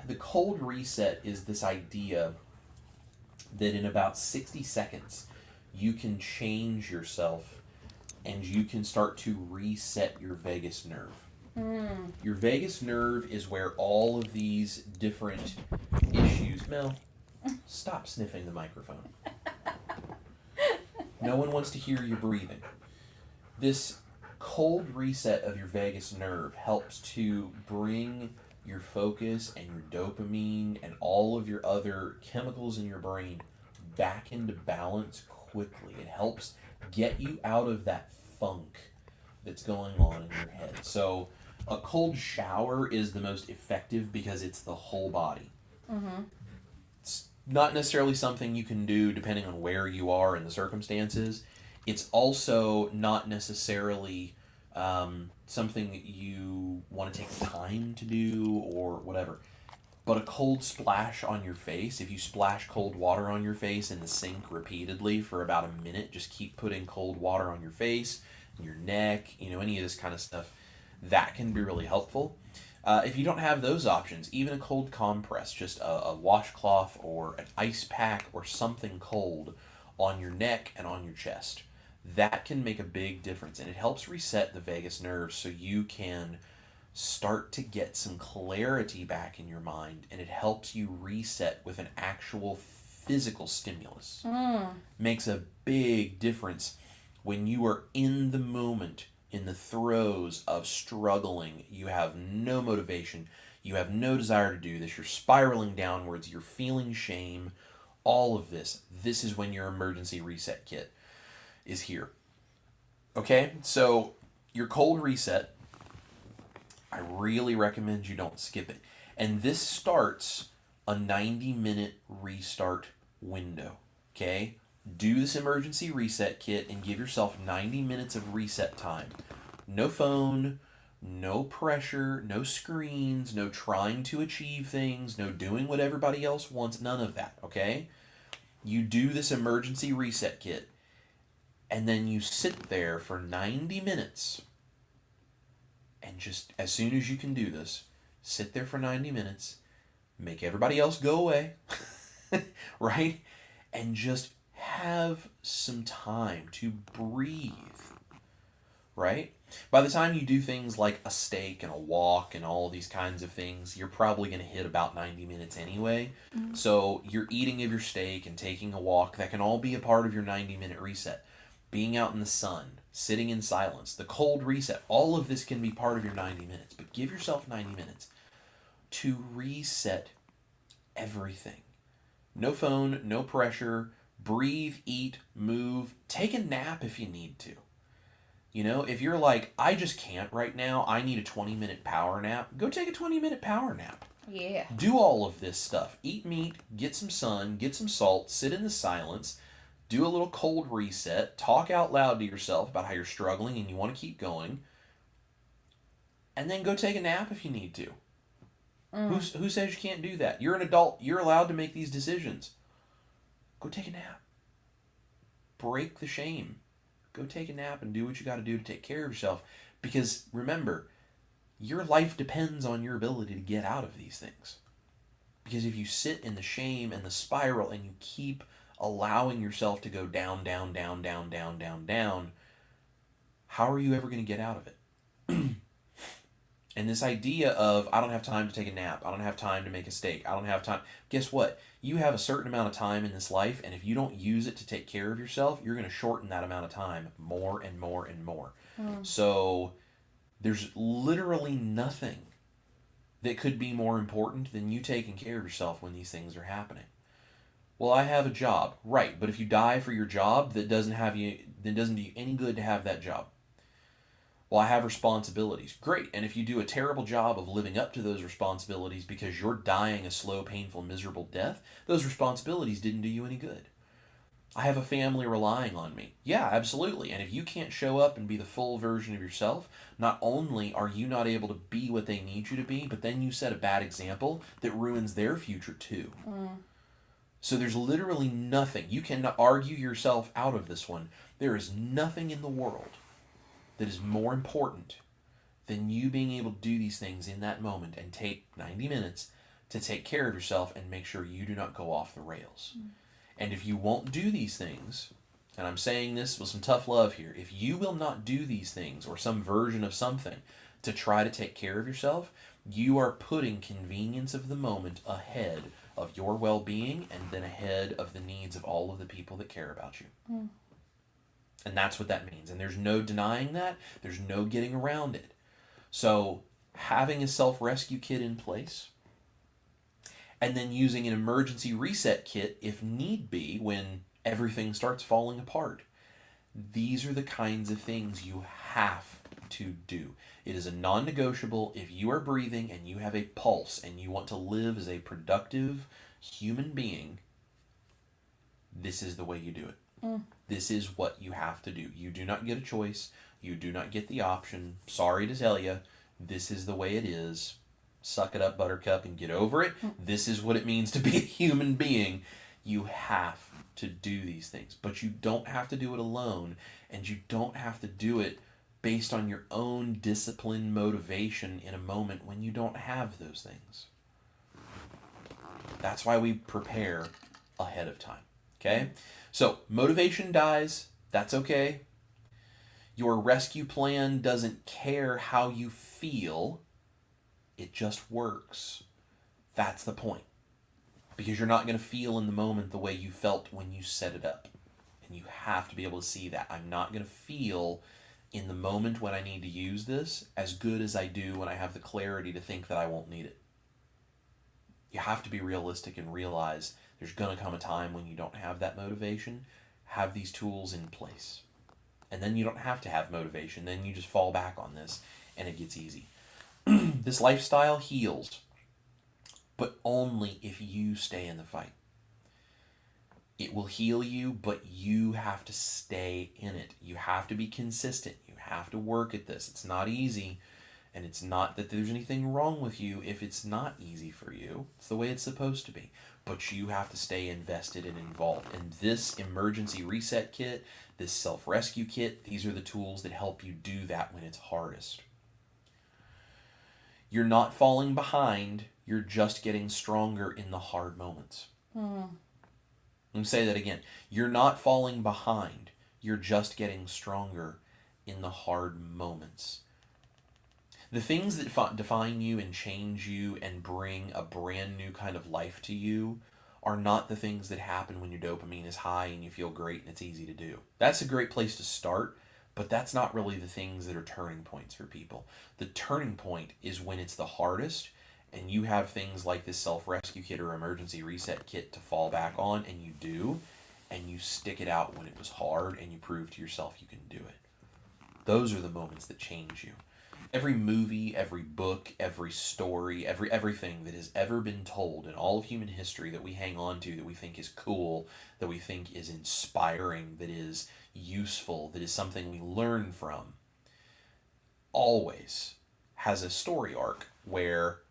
The cold reset is this idea that in about 60 seconds, you can change yourself and you can start to reset your vagus nerve. Your vagus nerve is where all of these different issues... Mel, stop sniffing the microphone. No one wants to hear you breathing. This cold reset of your vagus nerve helps to bring your focus and your dopamine and all of your other chemicals in your brain back into balance quickly. It helps get you out of that funk that's going on in your head. So a cold shower is the most effective because it's the whole body. It's not necessarily something you can do depending on where you are in the circumstances. It's also not necessarily something that you want to take time to do or whatever. But a cold splash on your face, if you splash cold water on your face in the sink repeatedly for about a minute, just keep putting cold water on your face, your neck, any of this kind of stuff, that can be really helpful. If you don't have those options, even a cold compress, just a washcloth or an ice pack or something cold on your neck and on your chest, that can make a big difference. And it helps reset the vagus nerve so you can start to get some clarity back in your mind, and it helps you reset with an actual physical stimulus. Makes a big difference when you are in the moment, in the throes of struggling. You have no motivation. You have no desire to do this. You're spiraling downwards. You're feeling shame. All of this. This is when your emergency reset kit is here. Okay? So your cold reset, I really recommend you don't skip it. And this starts a 90-minute restart window. Okay? Do this emergency reset kit and give yourself 90 minutes of reset time. No phone, no pressure, no screens, no trying to achieve things, no doing what everybody else wants, none of that, okay? You do this emergency reset kit, and then you sit there for 90 minutes, and just as soon as you can do this, sit there for 90 minutes, make everybody else go away, right? And just have some time to breathe, right? By the time you do things like a steak and a walk and all these kinds of things, you're probably going to hit about 90 minutes anyway. Mm-hmm. So your eating of your steak and taking a walk, that can all be a part of your 90-minute reset. Being out in the sun, sitting in silence, the cold reset, all of this can be part of your 90 minutes. But give yourself 90 minutes to reset everything. No phone, no pressure, breathe, eat, move, take a nap if you need to. You know, if you're like, I just can't right now, I need a 20-minute power nap, go take a 20-minute power nap. Yeah. Do all of this stuff. Eat meat, get some sun, get some salt, sit in the silence, do a little cold reset, talk out loud to yourself about how you're struggling and you want to keep going, and then go take a nap if you need to. Who says you can't do that? You're an adult. You're allowed to make these decisions. Go take a nap. Break the shame. Go take a nap and do what you got to do to take care of yourself. Because remember, your life depends on your ability to get out of these things. Because if you sit in the shame and the spiral and you keep allowing yourself to go down, down, down, down, down, down, down, how are you ever going to get out of it? And this idea of, I don't have time to take a nap, I don't have time to make a steak, I don't have time. Guess what? You have a certain amount of time in this life, and if you don't use it to take care of yourself, you're going to shorten that amount of time more and more and more. So there's literally nothing that could be more important than you taking care of yourself when these things are happening. Well, I have a job. Right, but if you die for your job, that doesn't do you any good to have that job. Well, I have responsibilities. Great. And if you do a terrible job of living up to those responsibilities because you're dying a slow, painful, miserable death, those responsibilities didn't do you any good. I have a family relying on me. Yeah, absolutely. And if you can't show up and be the full version of yourself, not only are you not able to be what they need you to be, but then you set a bad example that ruins their future too. So there's literally nothing. You cannot argue yourself out of this one. There is nothing in the world that is more important than you being able to do these things in that moment and take 90 minutes to take care of yourself and make sure you do not go off the rails. And if you won't do these things, and I'm saying this with some tough love here, if you will not do these things or some version of something to try to take care of yourself, you are putting convenience of the moment ahead of your well-being and then ahead of the needs of all of the people that care about you. And that's what that means. And there's no denying that. There's no getting around it. So having a self-rescue kit in place and then using an emergency reset kit if need be when everything starts falling apart. These are the kinds of things you have to do. It is a non-negotiable. If you are breathing and you have a pulse and you want to live as a productive human being, this is the way you do it. This is what you have to do. You do not get a choice. You do not get the option. Sorry to tell you, this is the way it is. Suck it up, buttercup, and get over it. This is what it means to be a human being. You have to do these things. But you don't have to do it alone, and you don't have to do it based on your own discipline motivation in a moment when you don't have those things. That's why we prepare ahead of time. Okay? So, motivation dies. That's okay. Your rescue plan doesn't care how you feel. It just works. That's the point. Because you're not going to feel in the moment the way you felt when you set it up. And you have to be able to see that. I'm not going to feel in the moment when I need to use this as good as I do when I have the clarity to think that I won't need it. You have to be realistic and realize there's going to come a time when you don't have that motivation. Have these tools in place. And then you don't have to have motivation. Then you just fall back on this and it gets easy. This lifestyle heals, but only if you stay in the fight. It will heal you, but you have to stay in it. You have to be consistent. You have to work at this. It's not easy, and it's not that there's anything wrong with you if it's not easy for you. It's the way it's supposed to be. But you have to stay invested and involved. And this emergency reset kit, this self-rescue kit, these are the tools that help you do that when it's hardest. You're not falling behind. You're just getting stronger in the hard moments. Let me say that again. You're not falling behind. You're just getting stronger in the hard moments. The things that define you and change you and bring a brand new kind of life to you are not the things that happen when your dopamine is high and you feel great and it's easy to do. That's a great place to start, but that's not really the things that are turning points for people. The turning point is when it's the hardest and you have things like this self-rescue kit or emergency reset kit to fall back on, and you do, and you stick it out when it was hard, and you prove to yourself you can do it. Those are the moments that change you. Every movie, every book, every story, everything that has ever been told in all of human history that we hang on to, that we think is cool, that we think is inspiring, that is useful, that is something we learn from, always has a story arc where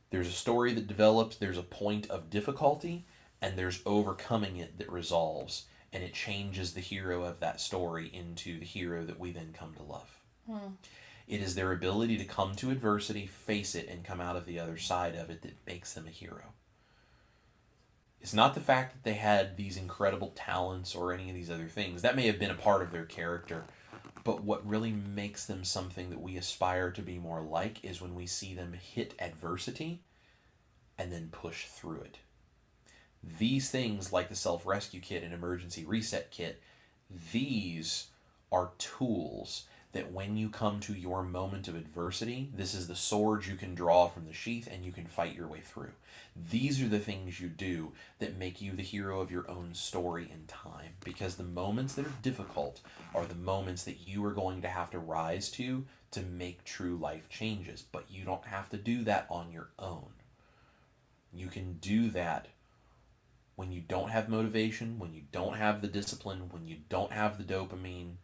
there's a story that develops, there's a point of difficulty, and there's overcoming it that resolves, and it changes the hero of that story into the hero that we then come to love. It is their ability to come to adversity, face it, and come out of the other side of it that makes them a hero. It's not the fact that they had these incredible talents or any of these other things. That may have been a part of their character, but what really makes them something that we aspire to be more like is when we see them hit adversity and then push through it. These things, like the self-rescue kit and emergency reset kit, these are tools that when you come to your moment of adversity, this is the sword you can draw from the sheath and you can fight your way through. These are the things you do that make you the hero of your own story in time, because the moments that are difficult are the moments that you are going to have to rise to make true life changes. But you don't have to do that on your own. You can do that when you don't have motivation, when you don't have the discipline, when you don't have the dopamine.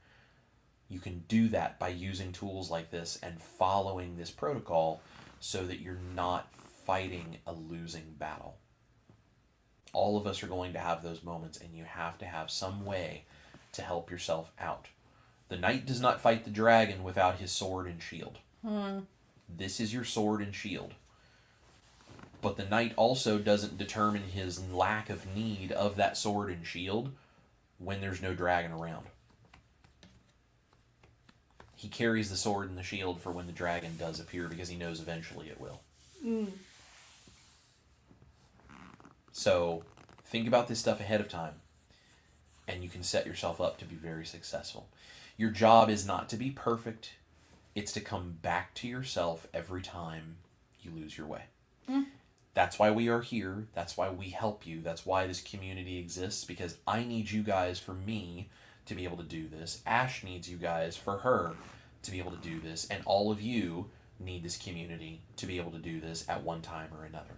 You can do that by using tools like this and following this protocol so that you're not fighting a losing battle. All of us are going to have those moments, and you have to have some way to help yourself out. The knight does not fight the dragon without his sword and shield. This is your sword and shield. But the knight also doesn't determine his lack of need of that sword and shield when there's no dragon around. He carries the sword and the shield for when the dragon does appear, because he knows eventually it will. So think about this stuff ahead of time, and you can set yourself up to be very successful. Your job is not to be perfect. It's to come back to yourself every time you lose your way. That's why we are here. That's why we help you. That's why this community exists, because I need you guys for me to be able to do this. Ash needs you guys for her to be able to do this. And all of you need this community to be able to do this at one time or another.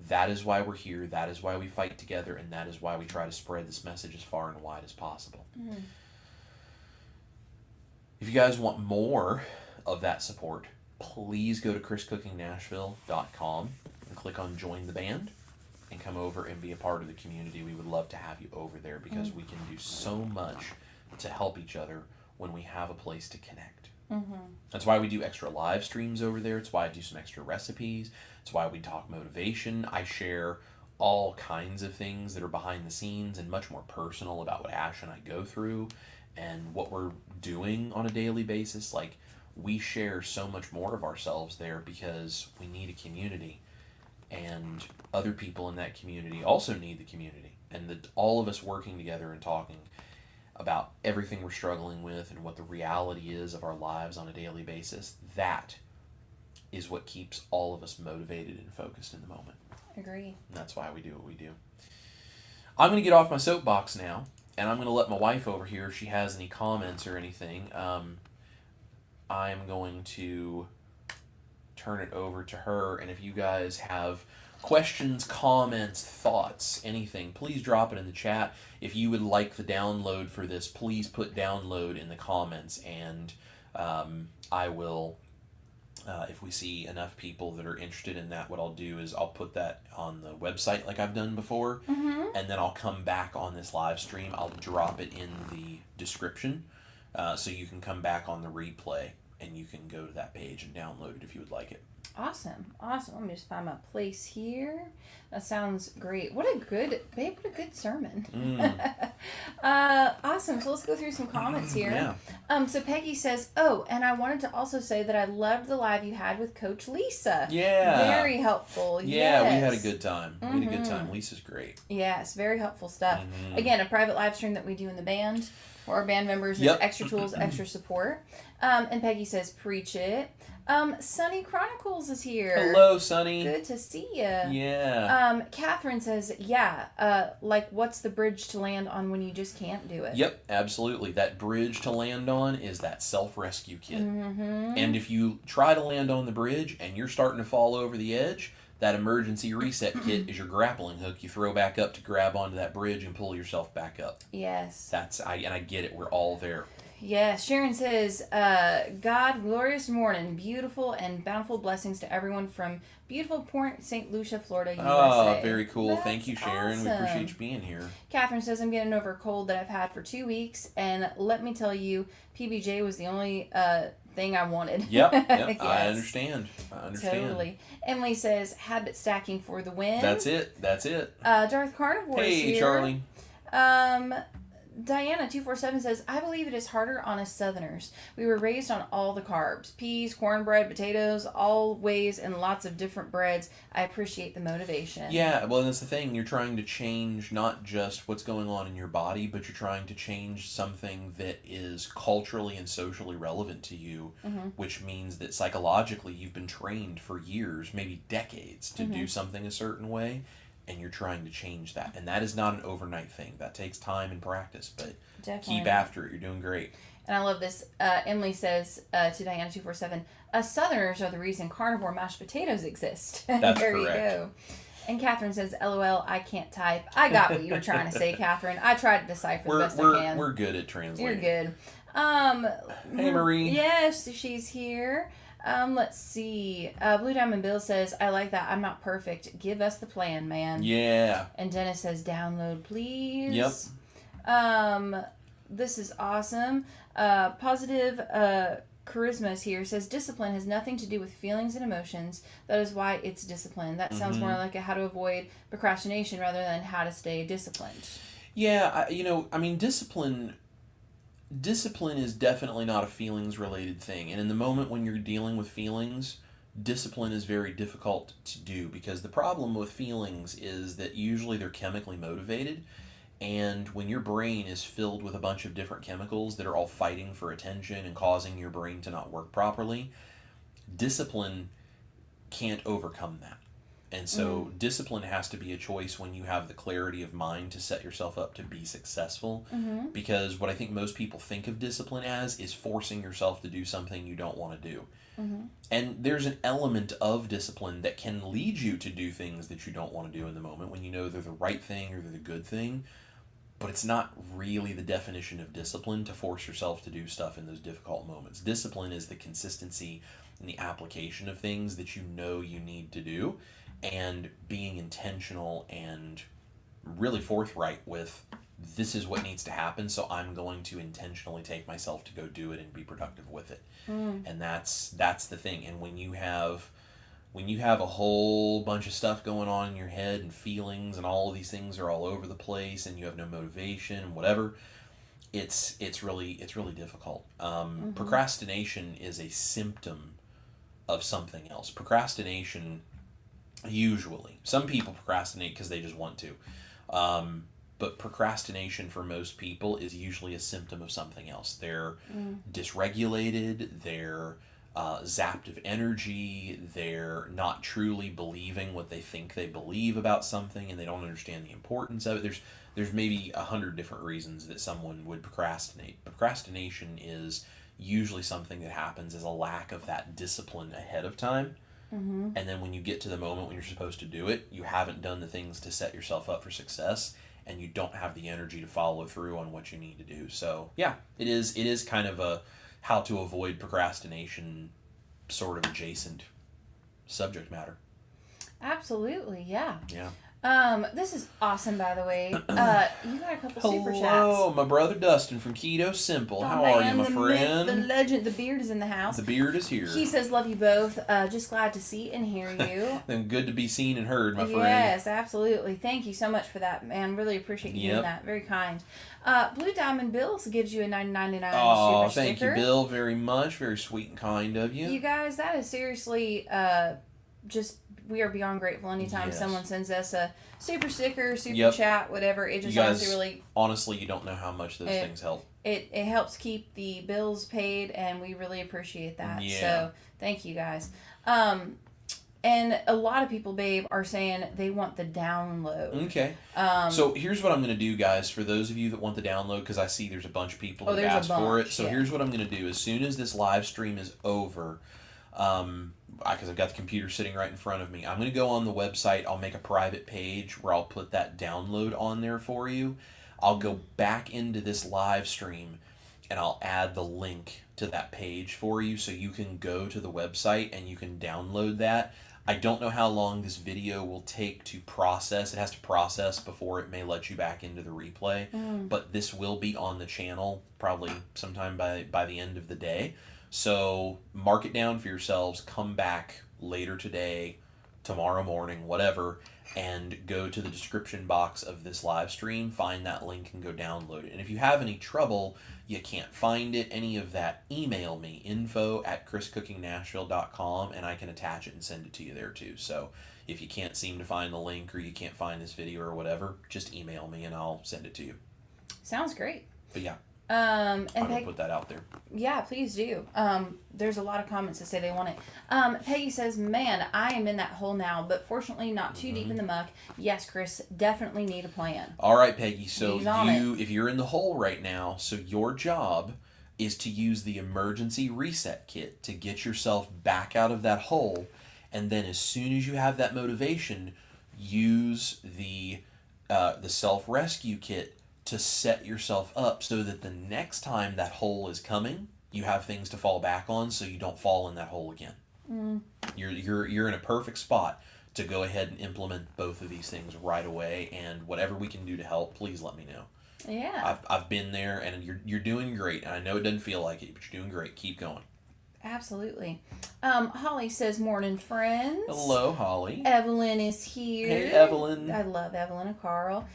That is why we're here. That is why we fight together. And that is why we try to spread this message as far and wide as possible. If you guys want more of that support, please go to chriscookingnashville.com and click on Join the Band and come over and be a part of the community. We would love to have you over there, because we can do so much to help each other when we have a place to connect. That's why we do extra live streams over there. It's why I do some extra recipes. It's why we talk motivation. I share all kinds of things that are behind the scenes and much more personal about what Ash and I go through and what we're doing on a daily basis. Like, we share so much more of ourselves there because we need a community, and other people in that community also need the community. And all of us working together and talking about everything we're struggling with and what the reality is of our lives on a daily basis, that is what keeps all of us motivated and focused in the moment. Agree. And that's why we do what we do. I'm going to get off my soapbox now, and I'm going to let my wife over here, if she has any comments or anything, I'm going to turn it over to her. And if you guys have questions, comments, thoughts, anything, please drop it in the chat. If you would like the download for this, please put download in the comments, and I will, if we see enough people that are interested in that, what I'll do is I'll put that on the website like I've done before, and then I'll come back on this live stream. I'll drop it in the description, so you can come back on the replay and you can go to that page and download it if you would like it. Awesome. Let me just find my place here. That sounds great. What a good sermon. Awesome. So let's go through some comments here. Yeah. So Peggy says, oh, and I wanted to also say that I loved the live you had with Coach Lisa. Yeah. Very helpful. Yeah, yes. we had a good time. We had a good time. Lisa's great. Yes, very helpful stuff. Again, a private live stream that we do in the band for our band members. There's extra tools, extra support. And Peggy says, preach it. Sunny Chronicles is here. Hello, Sunny. Good to see you. Yeah. Catherine says, like what's the bridge to land on when you just can't do it? Yep, absolutely. That bridge to land on is that self-rescue kit. And if you try to land on the bridge and you're starting to fall over the edge, that emergency reset kit is your grappling hook. You throw back up to grab onto that bridge and pull yourself back up. Yes. I get it. We're all there. Yes, Sharon says, God, glorious morning, beautiful and bountiful blessings to everyone from beautiful Port St. Lucia, Florida, USA. Oh, very cool. That's Thank you, Sharon. awesome. We appreciate you being here. Catherine says, I'm getting over a cold that I've had for 2 weeks, and let me tell you, PBJ was the only thing I wanted. Yep. Yes. I understand. Totally. Emily says, habit stacking for the win. That's it. Darth Carnivore is here. Hey, Charlie. Diana 247 says, I believe it is harder on us Southerners. We were raised on all the carbs, peas, cornbread, potatoes, all ways and lots of different breads. I appreciate the motivation. Yeah, well, that's the thing. You're trying to change not just what's going on in your body, but you're trying to change something that is culturally and socially relevant to you, which means that psychologically you've been trained for years, maybe decades, to do something a certain way. And you're trying to change that. And that is not an overnight thing. That takes time and practice. But keep after it. You're doing great. And I love this. Emily says to Diana 247, us Southerners are the reason carnivore mashed potatoes exist. That's there correct. you go. And Catherine says, LOL, I can't type. I got what you were trying to say, Catherine. I tried to decipher the best I can. We're good at translating. You're good. Hey, Marie. Yes, she's here. Let's see. Blue Diamond Bill says, I like that. I'm not perfect. Give us the plan, man. Yeah. And Dennis says, download, please. Yep. This is awesome. Positive Charisma is here. Says, discipline has nothing to do with feelings and emotions. That is why it's discipline. That sounds more like a how to avoid procrastination rather than how to stay disciplined. Yeah, Discipline is definitely not a feelings-related thing. And in the moment when you're dealing with feelings, discipline is very difficult to do, because the problem with feelings is that usually they're chemically motivated. And when your brain is filled with a bunch of different chemicals that are all fighting for attention and causing your brain to not work properly, discipline can't overcome that. And so discipline has to be a choice when you have the clarity of mind to set yourself up to be successful. Because what I think most people think of discipline as is forcing yourself to do something you don't want to do. And there's an element of discipline that can lead you to do things that you don't want to do in the moment when you know they're the right thing or they're the good thing. But it's not really the definition of discipline to force yourself to do stuff in those difficult moments. Discipline is the consistency and the application of things that you know you need to do, and being intentional and really forthright with, this is what needs to happen, so I'm going to intentionally take myself to go do it and be productive with it. And that's the thing. And when you have a whole bunch of stuff going on in your head and feelings and all of these things are all over the place and you have no motivation and whatever, it's really difficult. Procrastination is a symptom of something else. Procrastination, usually, some people procrastinate because they just want to, but procrastination for most people is usually a symptom of something else. They're dysregulated, they're zapped of energy. They're not truly believing what they think they believe about something, and they don't understand the importance of it. There's maybe 100 different reasons that someone would procrastinate. Procrastination is usually something that happens as a lack of that discipline ahead of time. And then when you get to the moment when you're supposed to do it, you haven't done the things to set yourself up for success, and you don't have the energy to follow through on what you need to do. So yeah, it is kind of a how to avoid procrastination sort of adjacent subject matter. Absolutely, yeah. Yeah. This is awesome, by the way. You got a couple super chats. Hello, my brother Dustin from Keto Simple. Oh, How are you, man, my the friend? myth, the legend, the beard is in the house. The beard is here. He says, love you both. Just glad to see and hear you. Then good to be seen and heard, my friend. Yes, absolutely. Thank you so much for that, man. Really appreciate you doing that. Very kind. Blue Diamond Bills gives you a $9.99 Oh, super thank sticker. you, Bill, very much. Very sweet and kind of you. You guys, that is seriously just, we are beyond grateful anytime someone sends us a super sticker, super chat, whatever. It just honestly, you don't know how much those things help. It helps keep the bills paid, and we really appreciate that. Yeah. So thank you guys. And a lot of people, babe, are saying they want the download. Okay. So here's what I'm going to do, guys, for those of you that want the download, because I see there's a bunch of people that asked for it. So here's what I'm going to do. As soon as this live stream is over, because I've got the computer sitting right in front of me, I'm going to go on the website. I'll make a private page where I'll put that download on there for you. I'll go back into this live stream, and I'll add the link to that page for you so you can go to the website and you can download that. I don't know how long this video will take to process. It has to process before it may let you back into the replay. But this will be on the channel probably sometime by the end of the day. So mark it down for yourselves. Come back later today, tomorrow morning, whatever, and go to the description box of this live stream, find that link, and go download it. And if you have any trouble, you can't find it, any of that, email me, info@chriscookingnashville.com, and I can attach it and send it to you there too. So if you can't seem to find the link or you can't find this video or whatever, just email me and I'll send it to you. Sounds great. But yeah. And I'm going to put that out there. Yeah, please do. There's a lot of comments that say they want it. Peggy says, man, I am in that hole now, but fortunately not too deep in the muck. Yes, Chris, definitely need a plan. All right, Peggy. So if you're in the hole right now, so your job is to use the emergency reset kit to get yourself back out of that hole. And then as soon as you have that motivation, use the self-rescue kit to set yourself up so that the next time that hole is coming, you have things to fall back on so you don't fall in that hole again. You're in a perfect spot to go ahead and implement both of these things right away, and whatever we can do to help, please let me know. Yeah. I've been there, and you're doing great, and I know it doesn't feel like it, but you're doing great. Keep going. Absolutely. Holly says, morning, friends. Hello, Holly. Evelyn is here. Hey, Evelyn. I love Evelyn and Carl.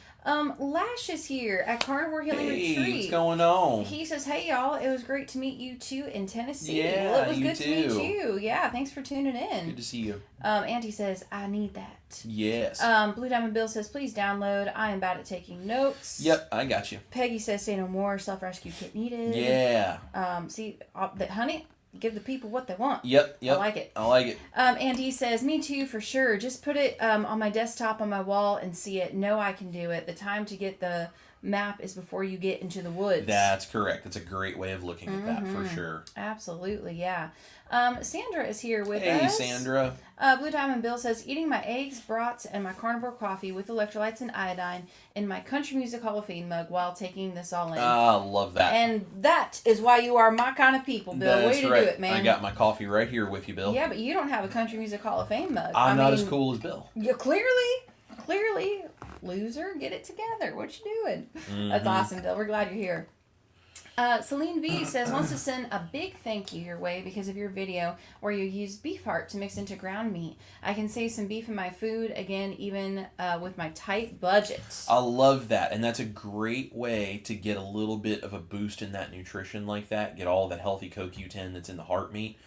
Lash is here at Carnivore Healing Retreat. Hey, what's going on? He says, hey, y'all, it was great to meet you, too, in Tennessee. Yeah, well, it was you good too. to meet you. Yeah, thanks for tuning in. Good to see you. Auntie says, I need that. Yes. Blue Diamond Bill says, please download. I am bad at taking notes. Yep, I got you. Peggy says, say no more. Self-rescue kit needed. Yeah. Honey, give the people what they want. Yep. I like it. Andy says, me too, for sure. Just put it on my desktop on my wall and see it. No, I can do it. The time to get the map is before you get into the woods. That's correct. That's a great way of looking at that, for sure. Absolutely, yeah. Sandra is here with us. Hey, Sandra. Blue Diamond Bill says, eating my eggs, brats, and my carnivore coffee with electrolytes and iodine in my Country Music Hall of Fame mug while taking this all in. Ah, love that. And that is why you are my kind of people, Bill. That's Way to right. do it, man. I got my coffee right here with you, Bill. Yeah, but you don't have a Country Music Hall of Fame mug. I'm not as cool as Bill. You clearly, loser, get it together. What you doing? That's awesome, Bill. We're glad you're here. Celine V says, wants to send a big thank you your way because of your video where you used beef heart to mix into ground meat. I can save some beef in my food, again, even with my tight budget. I love that. And that's a great way to get a little bit of a boost in that nutrition like that. Get all that healthy CoQ10 that's in the heart meat.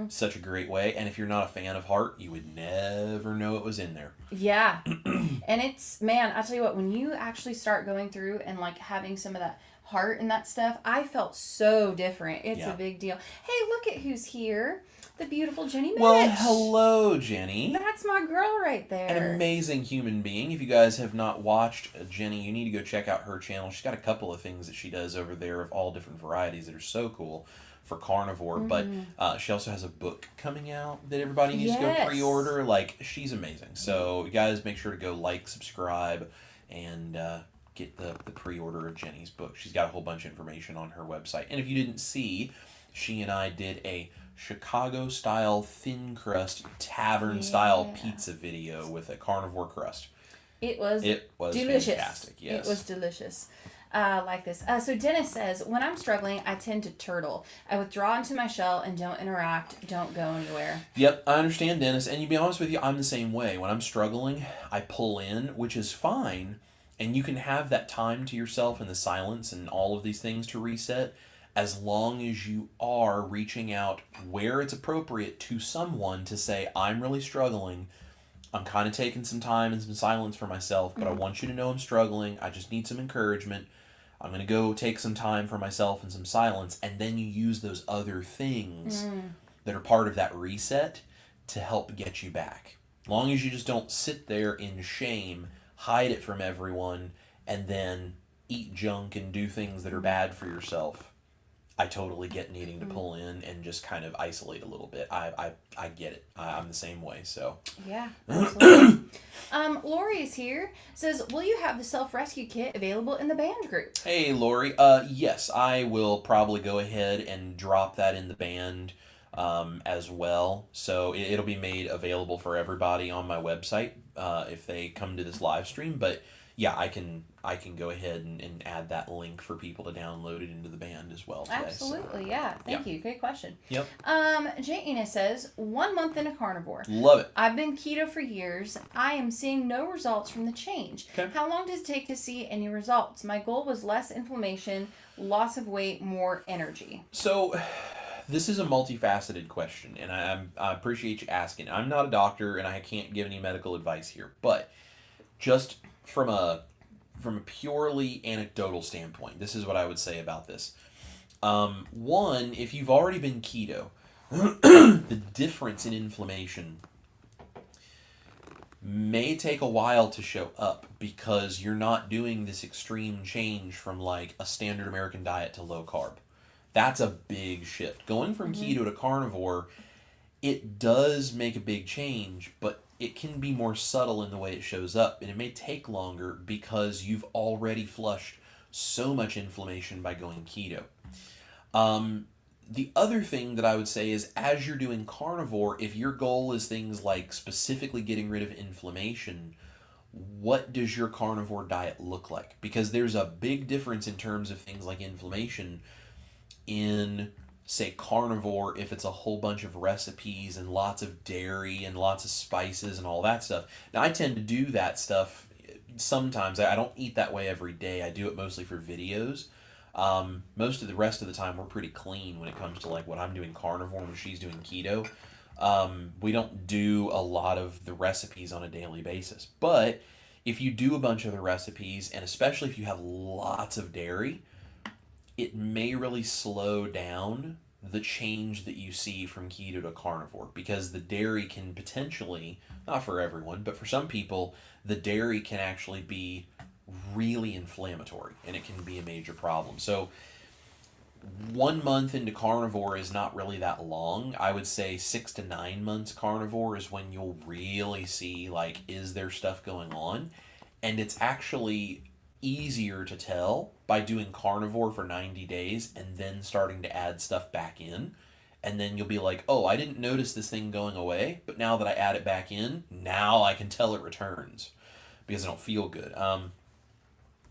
Such a great way. And if you're not a fan of heart, you would never know it was in there. Yeah. And it's, man, I'll tell you what, when you actually start going through and like having some of that heart and that stuff, I felt so different. It's Yeah. a big deal. Hey, look at who's here. The beautiful Jenny Mitch. Well, hello, Jenny. That's my girl right there. An amazing human being. If you guys have not watched Jenny, you need to go check out her channel. She's got a couple of things that she does over there of all different varieties that are so cool for carnivore. But she also has a book coming out that everybody needs to go pre-order. Like, she's amazing. So you guys make sure to go like, subscribe, and get the pre-order of Jenny's book. She's got a whole bunch of information on her website. And if you didn't see, she and I did a Chicago-style thin crust, tavern-style pizza video with a carnivore crust. It was delicious. Fantastic. Yes. It was delicious. Like this. So Dennis says, when I'm struggling, I tend to turtle. I withdraw into my shell and don't interact, don't go anywhere. Yep, I understand, Dennis. And to be honest with you, I'm the same way. When I'm struggling, I pull in, which is fine. And you can have that time to yourself in the silence and all of these things to reset, as long as you are reaching out where it's appropriate to someone to say, I'm really struggling. I'm kind of taking some time and some silence for myself, but I want you to know I'm struggling. I just need some encouragement. I'm going to go take some time for myself and some silence. And then you use those other things that are part of that reset to help get you back. As long as you just don't sit there in shame, hide it from everyone, and then eat junk and do things that are bad for yourself. I totally get needing to pull in and just kind of isolate a little bit. I get it. I'm the same way, so. Yeah, absolutely. Lori is here. Says, will you have the self-rescue kit available in the band group? Hey, Lori. Yes, I will probably go ahead and drop that in the band as well. So it'll be made available for everybody on my website if they come to this live stream. But yeah, I can go ahead and add that link for people to download it into the band as well today. Absolutely, so. yeah. Thank you. Great question. Yep. Jane says, 1 month into carnivore. Love it. I've been keto for years. I am seeing no results from the change. Okay. How long does it take to see any results? My goal was less inflammation, loss of weight, more energy. So this is a multifaceted question, and I appreciate you asking. I'm not a doctor, and I can't give any medical advice here, but just from a purely anecdotal standpoint, this is what I would say about this. One, if you've already been keto, the difference in inflammation may take a while to show up because you're not doing this extreme change from like a standard American diet to low carb. That's a big shift. Going from keto to carnivore, it does make a big change, but it can be more subtle in the way it shows up, and it may take longer because you've already flushed so much inflammation by going keto. The other thing that I would say is, as you're doing carnivore, if your goal is things like specifically getting rid of inflammation, what does your carnivore diet look like? Because there's a big difference in terms of things like inflammation in, say, carnivore, if it's a whole bunch of recipes and lots of dairy and lots of spices and all that stuff. Now, I tend to do that stuff sometimes. I don't eat that way every day. I do it mostly for videos. Most of the rest of the time, we're pretty clean when it comes to like what I'm doing carnivore and she's doing keto. We don't do a lot of the recipes on a daily basis. But if you do a bunch of the recipes, and especially if you have lots of dairy, it may really slow down the change that you see from keto to carnivore, because the dairy can potentially, not for everyone, but for some people, the dairy can actually be really inflammatory, and it can be a major problem. So 1 month into carnivore is not really that long. I would say 6 to 9 months carnivore is when you'll really see, like, is there stuff going on? And it's actually easier to tell by doing carnivore for 90 days and then starting to add stuff back in. And then you'll be like, oh, I didn't notice this thing going away, but now that I add it back in, now I can tell it returns because I don't feel good.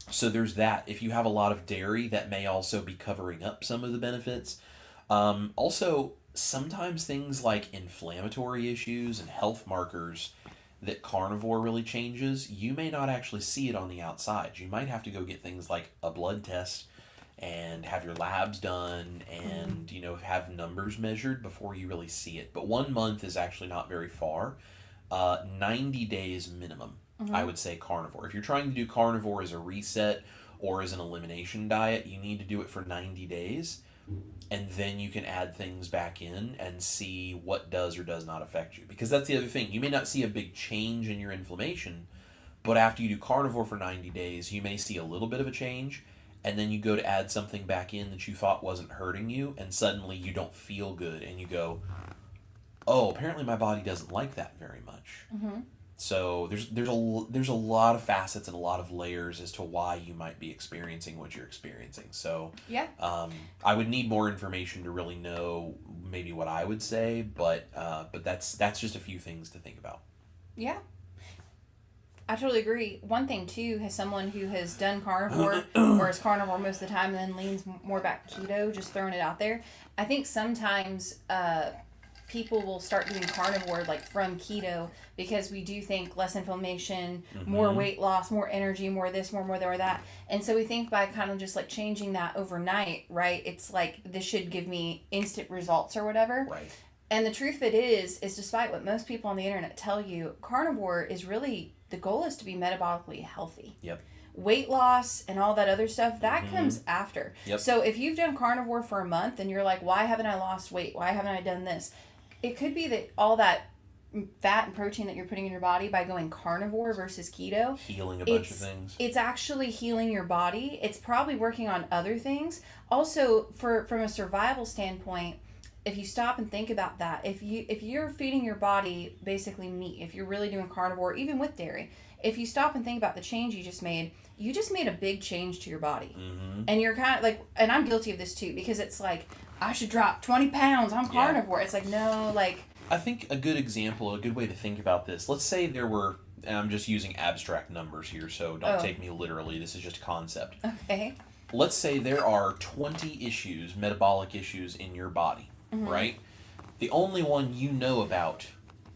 So there's that. If you have a lot of dairy, that may also be covering up some of the benefits. Also, sometimes things like inflammatory issues and health markers that carnivore really changes, you may not actually see it on the outside. You might have to go get things like a blood test and have your labs done and, have numbers measured before you really see it. But 1 month is actually not very far. 90 days minimum, I would say carnivore. If you're trying to do carnivore as a reset, or as an elimination diet, you need to do it for 90 days. And then you can add things back in and see what does or does not affect you. Because that's the other thing. You may not see a big change in your inflammation, but after you do carnivore for 90 days, you may see a little bit of a change, and then you go to add something back in that you thought wasn't hurting you, and suddenly you don't feel good, and you go, oh, apparently my body doesn't like that very much. Mm-hmm. So there's a lot of facets and a lot of layers as to why you might be experiencing what you're experiencing. So yeah, I would need more information to really know maybe what I would say, but that's just a few things to think about. Yeah. I totally agree. One thing too, as someone who has done carnivore or is carnivore most of the time and then leans more back keto, just throwing it out there, I think sometimes people will start doing carnivore like from keto because we do think less inflammation, more weight loss, more energy, more this, more that. And so we think by kind of just like changing that overnight, right? It's like this should give me instant results or whatever. Right. And the truth of it is despite what most people on the internet tell you, carnivore is really, the goal is to be metabolically healthy. Yep. Weight loss and all that other stuff, that comes after. Yep. So if you've done carnivore for a month and you're like, why haven't I lost weight? Why haven't I done this? It could be that all that fat and protein that you're putting in your body by going carnivore versus keto, healing a bunch of things. It's actually healing your body. It's probably working on other things. Also, from a survival standpoint, if you stop and think about that, if you're feeding your body basically meat, if you're really doing carnivore, even with dairy, if you stop and think about the change you just made a big change to your body. Mm-hmm. And you're kind of like, and I'm guilty of this too, because it's like, I should drop 20 pounds, I'm carnivore. It's like, no, like... I think a good example, a good way to think about this, let's say there were, and I'm just using abstract numbers here, so don't take me literally, this is just a concept. Okay. Let's say there are 20 issues, metabolic issues in your body, right? The only one you know about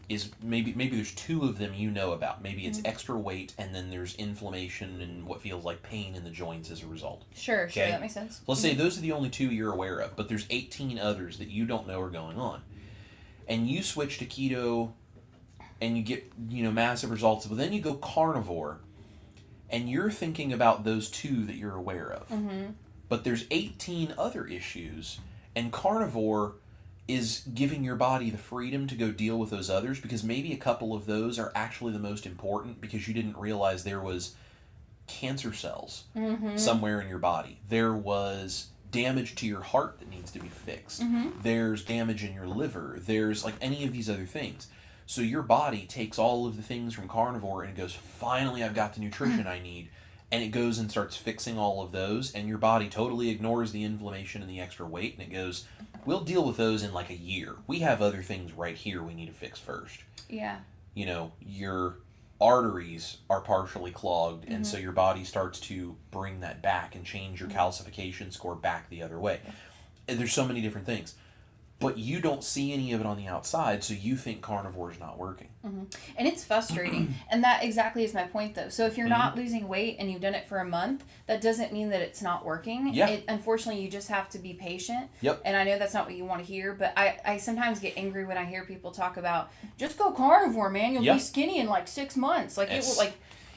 is maybe there's 2 of them you know about. Maybe it's extra weight, and then there's inflammation and what feels like pain in the joints as a result. Sure, that makes sense. Let's say those are the only 2 you're aware of, but there's 18 others that you don't know are going on. And you switch to keto, and you get, massive results, but then you go carnivore, and you're thinking about those 2 that you're aware of. Mm-hmm. But there's 18 other issues, and carnivore is giving your body the freedom to go deal with those others, because maybe a couple of those are actually the most important because you didn't realize there was cancer cells somewhere in your body. There was damage to your heart that needs to be fixed. There's damage in your liver. There's like any of these other things. So your body takes all of the things from carnivore and it goes, finally I've got the nutrition I need. And it goes and starts fixing all of those, and your body totally ignores the inflammation and the extra weight, and it goes, we'll deal with those in like a year. We have other things right here we need to fix first. Yeah. Your arteries are partially clogged, and so your body starts to bring that back and change your calcification score back the other way. And there's so many different things. But you don't see any of it on the outside, so you think carnivore is not working. And it's frustrating. And that exactly is my point, though. So if you're not losing weight and you've done it for a month, that doesn't mean that it's not working. Yeah. Unfortunately, you just have to be patient. Yep. And I know that's not what you want to hear, but I sometimes get angry when I hear people talk about, just go carnivore, man. You'll be skinny in like 6 months. Like, it will, like...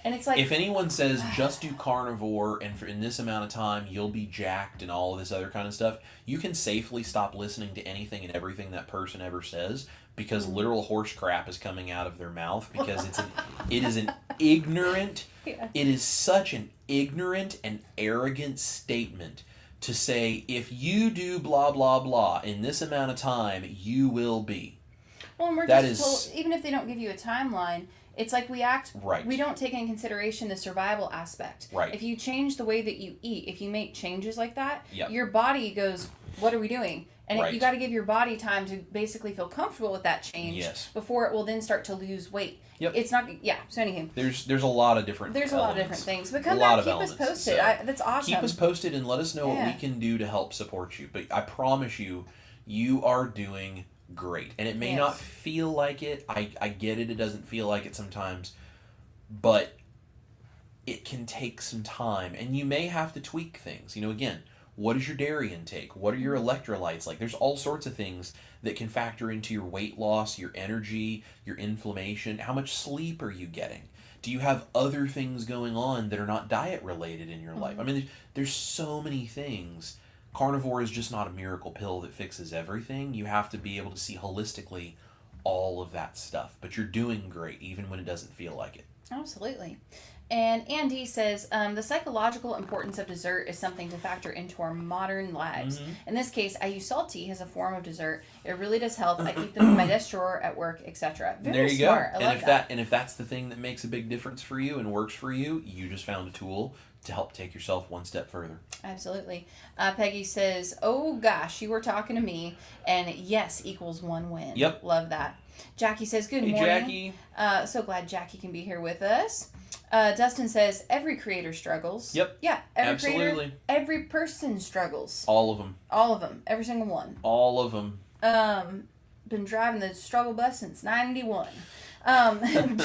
And it's like, if anyone says just do carnivore and in this amount of time you'll be jacked and all of this other kind of stuff, you can safely stop listening to anything and everything that person ever says, because literal horse crap is coming out of their mouth, because it is an ignorant, it is such an ignorant and arrogant statement to say, if you do blah blah blah in this amount of time you will be. Well, and we're just told, even if they don't give you a timeline, it's like we don't take into consideration the survival aspect. Right. If you change the way that you eat, if you make changes like that, Yep. your body goes, what are we doing? And you got to give your body time to basically feel comfortable with that change before it will then start to lose weight. Yep. It's not, so anywho. There's a lot of different There's elements. a lot of different things. But come back, keep us posted. So That's awesome. keep us posted and let us know what we can do to help support you. But I promise you, you are doing great. And it may not feel like it. I get it. It doesn't feel like it sometimes. But it can take some time. And you may have to tweak things. Again, what is your dairy intake? What are your electrolytes like? There's all sorts of things that can factor into your weight loss, your energy, your inflammation. How much sleep are you getting? Do you have other things going on that are not diet related in your life? I mean, there's so many things. Carnivore is just not a miracle pill that fixes everything. You have to be able to see holistically all of that stuff. But you're doing great, even when it doesn't feel like it. Absolutely. And Andy says, the psychological importance of dessert is something to factor into our modern lives. In this case, I use salty as a form of dessert. It really does help. I keep them in my desk drawer at work, etc. Very there you smart. go. I love that. And if that's the thing that makes a big difference for you and works for you, you just found a tool to help take yourself one step further. Absolutely. Peggy says, oh gosh, you were talking to me, and yes equals one win. Yep. Love that. Jackie says, good morning. Jackie. So glad Jackie can be here with us. Dustin says, every creator struggles. Yep. Yeah, every Absolutely. creator, every person struggles. All of them. All of them. Every single one. All of them. Been driving the struggle bus since 91.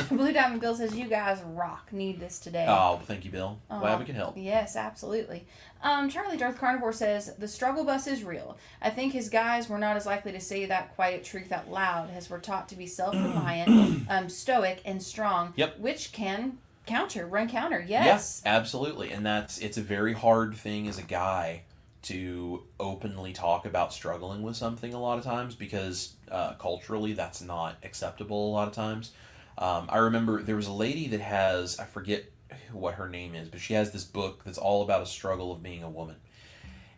Blue Diamond Bill says, you guys rock. Need this today. Oh, thank you, Bill. Glad we can help. Yes, absolutely. Charlie Darth Carnivore says, the struggle bus is real. I think his guys were not as likely to say that quiet truth out loud as we're taught to be self-reliant, stoic, and strong, which can run counter. Yes. Yeah, absolutely. And it's a very hard thing as a guy to openly talk about struggling with something a lot of times because culturally that's not acceptable a lot of times. I remember there was a lady that has, I forget what her name is, but she has this book that's all about a struggle of being a woman.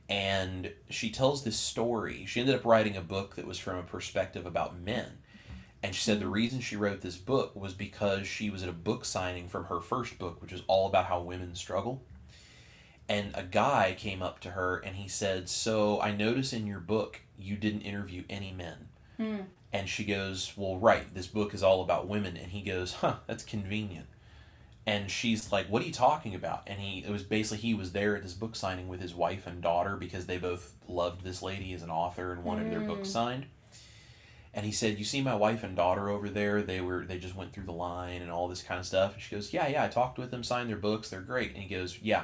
And she tells this story. She ended up writing a book that was from a perspective about men. And she said the reason she wrote this book was because she was at a book signing from her first book, which is all about how women struggle. And a guy came up to her and he said, so I notice in your book you didn't interview any men. And she goes, well, right, this book is all about women. And he goes, that's convenient. And she's like, what are you talking about? And he was there at this book signing with his wife and daughter because they both loved this lady as an author and wanted their book signed. And he said, you see my wife and daughter over there? They just went through the line and all this kind of stuff. And she goes, yeah, I talked with them, signed their books, they're great. And he goes, yeah.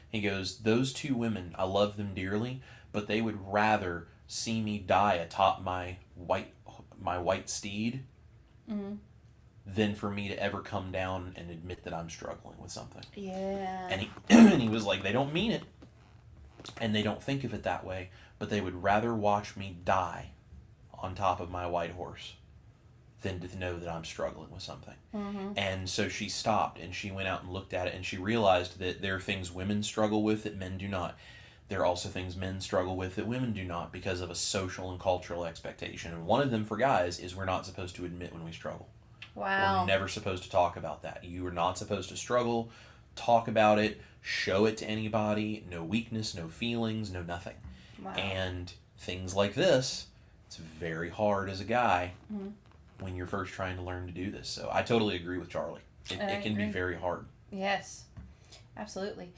He goes, those two women, I love them dearly, but they would rather see me die atop my white steed than for me to ever come down and admit that I'm struggling with something. Yeah. And he was like, they don't mean it, and they don't think of it that way, but they would rather watch me die on top of my white horse than to know that I'm struggling with something. And so she stopped and she went out and looked at it and she realized that there are things women struggle with that men do not. There are also things men struggle with that women do not because of a social and cultural expectation. And one of them for guys is we're not supposed to admit when we struggle. Wow. We're never supposed to talk about that. You are not supposed to struggle, talk about it, show it to anybody, no weakness, no feelings, no nothing. Wow. And things like this, it's very hard as a guy when you're first trying to learn to do this. So I totally agree with Charlie. It can be very hard. Yes. Absolutely.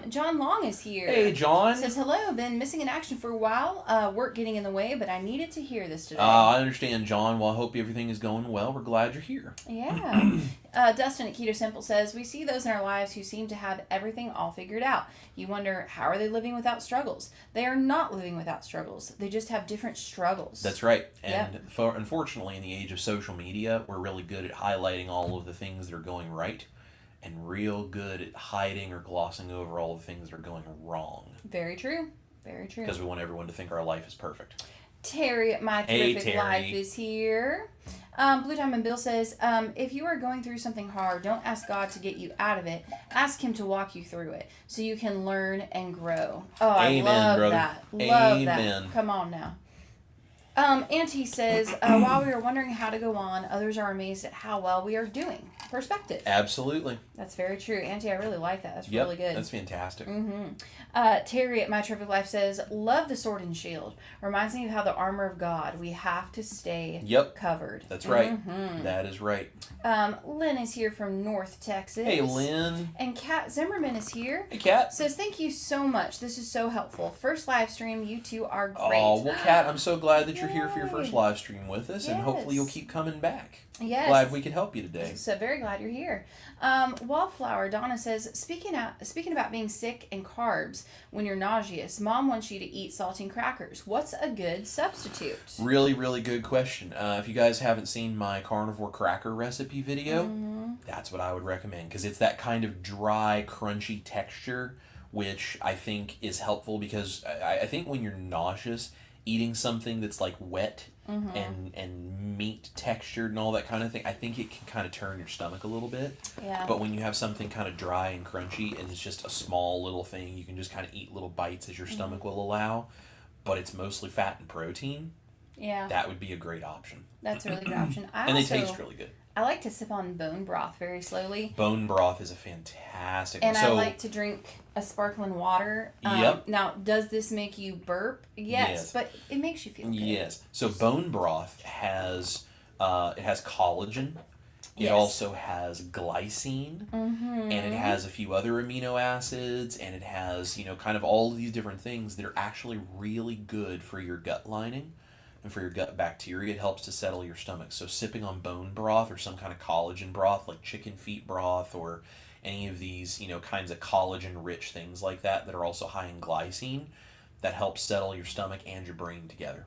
John Long is here. Hey, John. Says, hello, been missing in action for a while. Work getting in the way, but I needed to hear this today. I understand, John. Well, I hope everything is going well. We're glad you're here. Yeah. Dustin at Keto Simple says, we see those in our lives who seem to have everything all figured out. You wonder, how are they living without struggles? They are not living without struggles. They just have different struggles. That's right. And unfortunately, in the age of social media, we're really good at highlighting all of the things that are going right and real good at hiding or glossing over all the things that are going wrong. Very true. Very true. Because we want everyone to think our life is perfect. Terry at My Terrific Life is here. Blue Diamond Bill says, if you are going through something hard, don't ask God to get you out of it. Ask Him to walk you through it so you can learn and grow. Oh, Amen, I love brother. that. Love Amen. that. Come on now. Auntie says, while we are wondering how to go on, others are amazed at how well we are doing. Perspective. Absolutely. That's very true. Auntie, I really like that. That's Yep, really good. that's fantastic. Terry at My Terrific Life says, love the sword and shield. Reminds me of how the armor of God, we have to stay covered. That's right. That is right. Lynn is here from North Texas. Hey, Lynn. And Kat Zimmerman is here. Hey, Kat. Says, thank you so much. This is so helpful. First live stream. You two are great. Oh, well, Kat, I'm so glad that you're here for your first live stream with us, and hopefully you'll keep coming back. Yes. Glad we could help you today. So very glad you're here. Wallflower Donna says, speaking about being sick and carbs when you're nauseous, Mom wants you to eat saltine crackers. What's a good substitute? Really, really good question. If you guys haven't seen my carnivore cracker recipe video, that's what I would recommend, because it's that kind of dry, crunchy texture, which I think is helpful, because I think when you're nauseous, eating something that's like wet and meat textured and all that kind of thing, I think it can kind of turn your stomach a little bit. Yeah. But when you have something kind of dry and crunchy and it's just a small little thing, you can just kind of eat little bites as your stomach will allow, but it's mostly fat and protein. Yeah. That would be a great option. That's a really good option. And they taste really good. I like to sip on bone broth very slowly. Bone broth is a fantastic one. And so, I like to drink a sparkling water. Yep. Now, does this make you burp? Yes. But it makes you feel good. Yes. So bone broth has it has collagen. It Yes. also has glycine, and it has a few other amino acids, and it has, kind of all of these different things that are actually really good for your gut lining and for your gut bacteria. It helps to settle your stomach. So sipping on bone broth or some kind of collagen broth like chicken feet broth or any of these, kinds of collagen-rich things like that are also high in glycine, that helps settle your stomach and your brain together.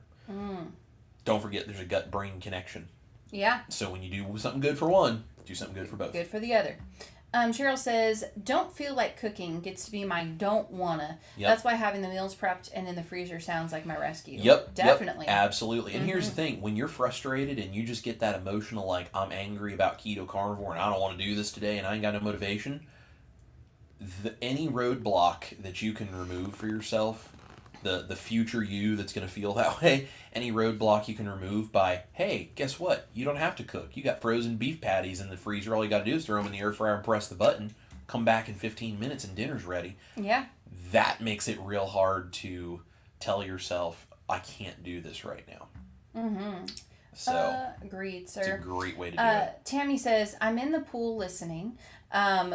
Don't forget there's a gut-brain connection. Yeah. So when you do something good for one, do something good for both. Good for the other. Cheryl says, don't feel like cooking gets to be my don't wanna. Yep. That's why having the meals prepped and in the freezer sounds like my rescue. Yep. Definitely. Yep, absolutely. And here's the thing. When you're frustrated and you just get that emotional, like, I'm angry about keto carnivore and I don't want to do this today and I ain't got no motivation, any roadblock that you can remove for yourself, the future you that's going to feel that way, any roadblock you can remove by, hey, guess what? You don't have to cook. You got frozen beef patties in the freezer. All you got to do is throw them in the air fryer and press the button. Come back in 15 minutes and dinner's ready. Yeah. That makes it real hard to tell yourself, I can't do this right now. So, agreed, sir. It's a great way to do it. Tammy says, I'm in the pool listening.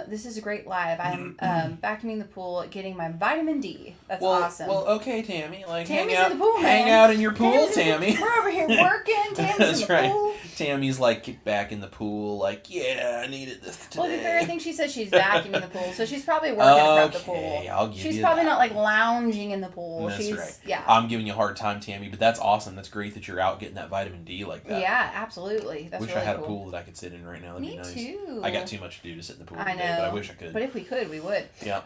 This is a great live. I'm vacuuming the pool, getting my vitamin D. That's awesome. Well, okay, Tammy. Like, Tammy's hang out, in the pool, hang man. out in your pool, Tammy's Tammy. We're over here working. Tammy's That's in the right. pool. Tammy's like kicked back in the pool, like, yeah, I needed this today. Well, to be fair, I think she says she's vacuuming the pool, so she's probably working to prep the pool. Okay, I'll give She's you probably that. not like lounging in the pool. That's She's right. Yeah. I'm giving you a hard time, Tammy, but that's awesome. That's great that you're out getting that vitamin D like that. Yeah, absolutely. That's Wish really I had cool. a pool that I could sit in right now. That'd Me be nice. too. I got too much to do to sit in the pool I today, know. but I wish I could. But if we could, we would. Yeah.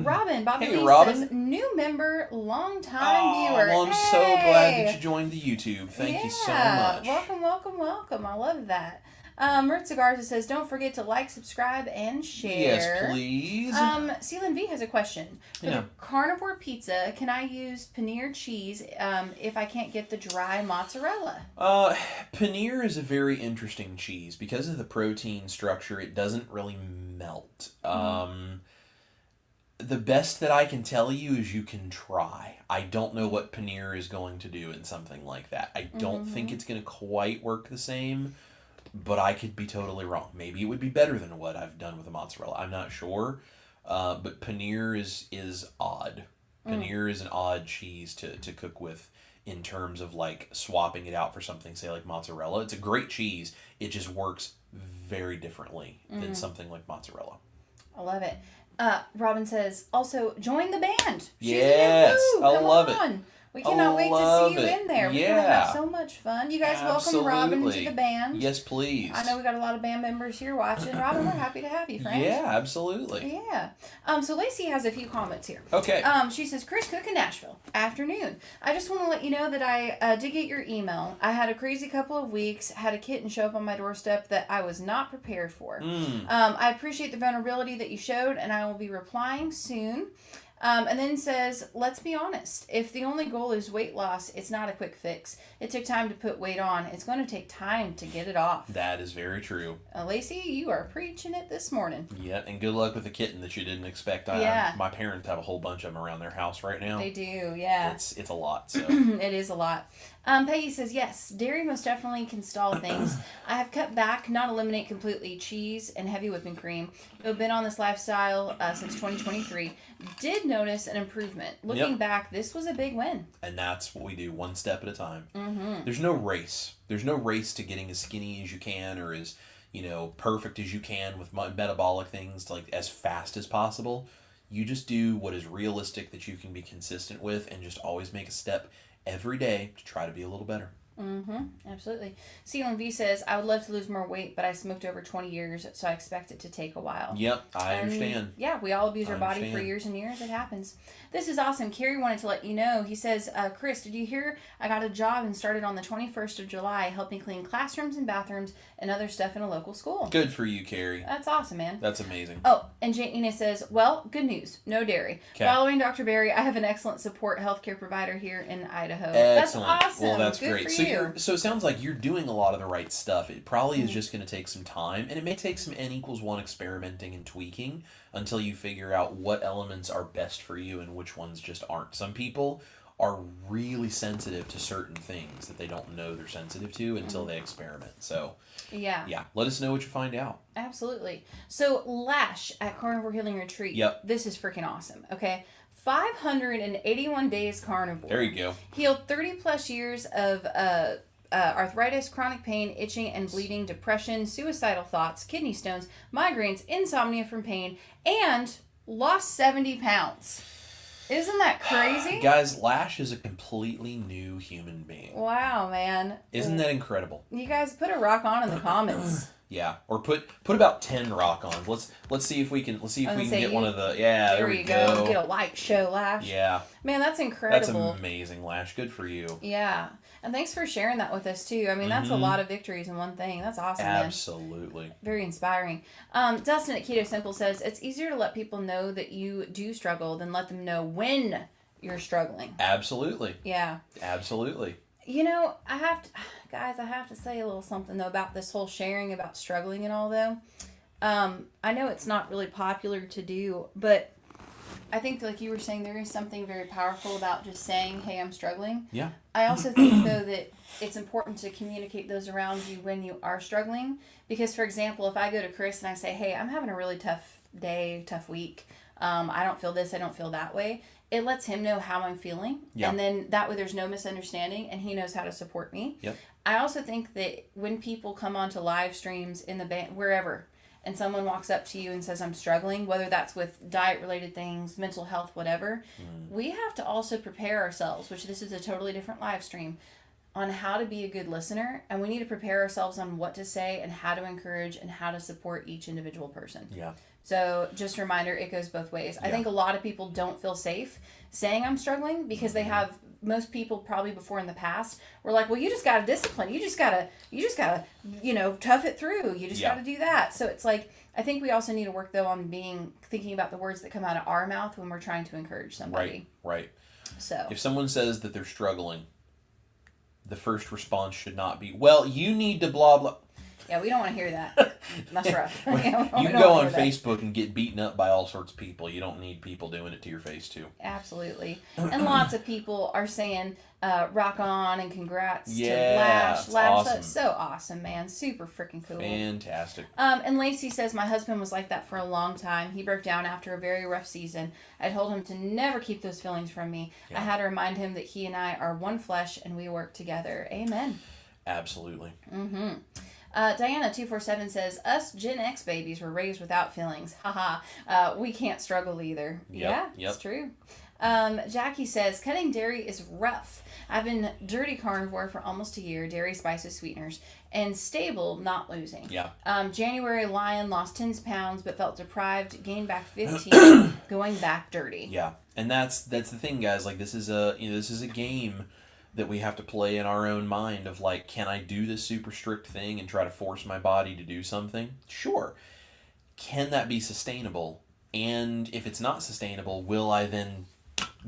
Robin, Bobby Hey, Lee Robin. says, new member, long time viewer. Well, I'm so glad that you joined the YouTube. Thank you so much. Welcome, welcome, welcome. I love that. Mert Garza says, don't forget to like, subscribe, and share. Yes, please. Celine V has a question. For the carnivore pizza, can I use paneer cheese if I can't get the dry mozzarella? Paneer is a very interesting cheese. Because of the protein structure, it doesn't really melt. The best that I can tell you is you can try. I don't know what paneer is going to do in something like that. I don't think it's going to quite work the same, but I could be totally wrong. Maybe it would be better than what I've done with a mozzarella. I'm not sure. But paneer is odd. Paneer is an odd cheese to cook with in terms of like swapping it out for something, say like mozzarella. It's a great cheese. It just works very differently than something like mozzarella. I love it. Robin says, also, join the band. She's Yes, in the I love it. on. We cannot wait to see you in there. We're going to have so much fun. You guys welcome Robin to the band. Yes, please. I know we got a lot of band members here watching. Robin, we're happy to have you, friend. Yeah, absolutely. Yeah. So Lacey has a few comments here. Okay. She says, Chris Cook in Nashville. Afternoon. I just want to let you know that I did get your email. I had a crazy couple of weeks, had a kitten show up on my doorstep that I was not prepared for. I appreciate the vulnerability that you showed, and I will be replying soon. And then says, let's be honest. If the only goal is weight loss, it's not a quick fix. It took time to put weight on. It's going to take time to get it off. That is very true. Lacey, you are preaching it this morning. Yeah, and good luck with the kitten that you didn't expect. My parents have a whole bunch of them around their house right now. They do, yeah. It's a lot, so. It is a lot. Peggy says, yes, dairy most definitely can stall things. I have cut back, not eliminate completely, cheese and heavy whipping cream. I've been on this lifestyle since 2023. did notice an improvement. Looking back, this was a big win. And that's what we do, one step at a time. There's no race. There's no race to getting as skinny as you can or as, perfect as you can with metabolic things, like as fast as possible. You just do what is realistic that you can be consistent with and just always make a step every day to try to be a little better. Absolutely. CLV says, I would love to lose more weight, but I smoked over 20 years, so I expect it to take a while. Yep, I understand. Yeah, we all abuse our body for years and years. It happens. This is awesome. Kerry wanted to let you know. He says, Chris, did you hear I got a job and started on the 21st of July helping clean classrooms and bathrooms and other stuff in a local school? Good for you, Kerry. That's awesome, man. That's amazing. Oh, and Janina says, well, good news. No dairy. Okay. Following Dr. Barry, I have an excellent support healthcare provider here in Idaho. Excellent. That's awesome. Well, that's good great. For you. So it sounds like you're doing a lot of the right stuff. It probably is just going to take some time, and it may take some N=1 experimenting and tweaking until you figure out what elements are best for you and which ones just aren't. Some people are really sensitive to certain things that they don't know they're sensitive to until they experiment. So yeah, let us know what you find out. Absolutely. So Lash at Carnivore Healing Retreat. Yep. This is freaking awesome. Okay. 581 days carnivore. There you go. Healed 30 plus years of arthritis, chronic pain, itching and bleeding, depression, suicidal thoughts, kidney stones, migraines, insomnia from pain, and lost 70 pounds. Isn't that crazy? Guys, Lash is a completely new human being. Wow, man. Isn't that incredible? You guys put a rock on in the comments. Yeah, or put about 10 rock ons. Let's see if we can get one of the there we go. Get a like, show Lash. Yeah. Man, that's incredible. That's amazing, Lash. Good for you. Yeah. And thanks for sharing that with us too. I mean, that's a lot of victories in one thing. That's awesome, Absolutely. Man. Very inspiring. Dustin at Keto Simple says, it's easier to let people know that you do struggle than let them know when you're struggling. Absolutely. Yeah. Absolutely. I have to say a little something though about this whole sharing about struggling and all though. I know it's not really popular to do, but I think like you were saying, there is something very powerful about just saying, hey, I'm struggling. Yeah. I also think though that it's important to communicate those around you when you are struggling. Because for example, if I go to Chris and I say, hey, I'm having a really tough day, tough week. I don't feel this, I don't feel that way. It lets him know how I'm feeling. Yeah. And then that way there's no misunderstanding and he knows how to support me. Yep. I also think that when people come onto live streams in the band, wherever, and someone walks up to you and says, I'm struggling, whether that's with diet-related things, mental health, whatever, we have to also prepare ourselves, which this is a totally different live stream, on how to be a good listener. And we need to prepare ourselves on what to say and how to encourage and how to support each individual person. Yeah. So just a reminder, it goes both ways. I think a lot of people don't feel safe saying I'm struggling because they have, most people probably before in the past were like, well, you just got to discipline. You just got to, tough it through. You just got to do that. So it's like, I think we also need to work though on thinking about the words that come out of our mouth when we're trying to encourage somebody. Right. So if someone says that they're struggling, the first response should not be, well, you need to blah, blah. Yeah, we don't want to hear that. That's rough. You can go on Facebook and get beaten up by all sorts of people. You don't need people doing it to your face, too. Absolutely. And lots of people are saying, rock on and congrats to Lash. Awesome. That's so awesome, man. Super freaking cool. Fantastic. And Lacey says, my husband was like that for a long time. He broke down after a very rough season. I told him to never keep those feelings from me. Yeah. I had to remind him that he and I are one flesh and we work together. Amen. Absolutely. Mm-hmm. Diana247 says, us Gen X babies were raised without feelings. Haha. We can't struggle either. Yep. It's true. Jackie says, cutting dairy is rough. I've been dirty carnivore for almost a year, dairy, spices, sweeteners, and stable, not losing. Yeah. January lion, lost 10 pounds, but felt deprived, gained back 15, going back dirty. Yeah. And that's the thing, guys. Like, this is a game that we have to play in our own mind of like, can I do this super strict thing and try to force my body to do something? Sure. Can that be sustainable? And if it's not sustainable, will I then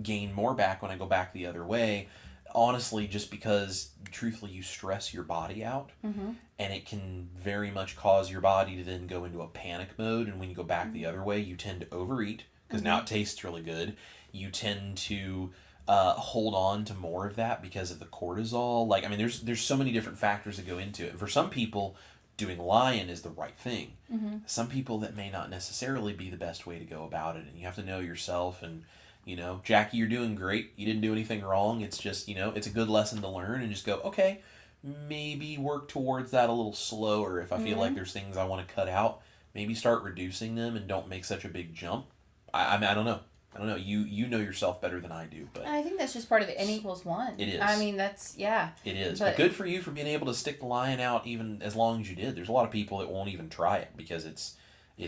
gain more back when I go back the other way? Honestly, just because truthfully you stress your body out, and it can very much cause your body to then go into a panic mode. And when you go back the other way, you tend to overeat because now it tastes really good. You tend to hold on to more of that because of the cortisol. Like, I mean, there's so many different factors that go into it. For some people, doing lion is the right thing. Some people that may not necessarily be the best way to go about it, and you have to know yourself. And Jackie, you're doing great. You didn't do anything wrong. It's just it's a good lesson to learn, and just go, okay, maybe work towards that a little slower. If I feel like there's things I want to cut out, maybe start reducing them and don't make such a big jump. I mean, I don't know. You know yourself better than I do, but I think that's just part of the N=1. It is. I mean, that's yeah. It is. But good for you for being able to stick the lion out even as long as you did. There's a lot of people that won't even try it because it's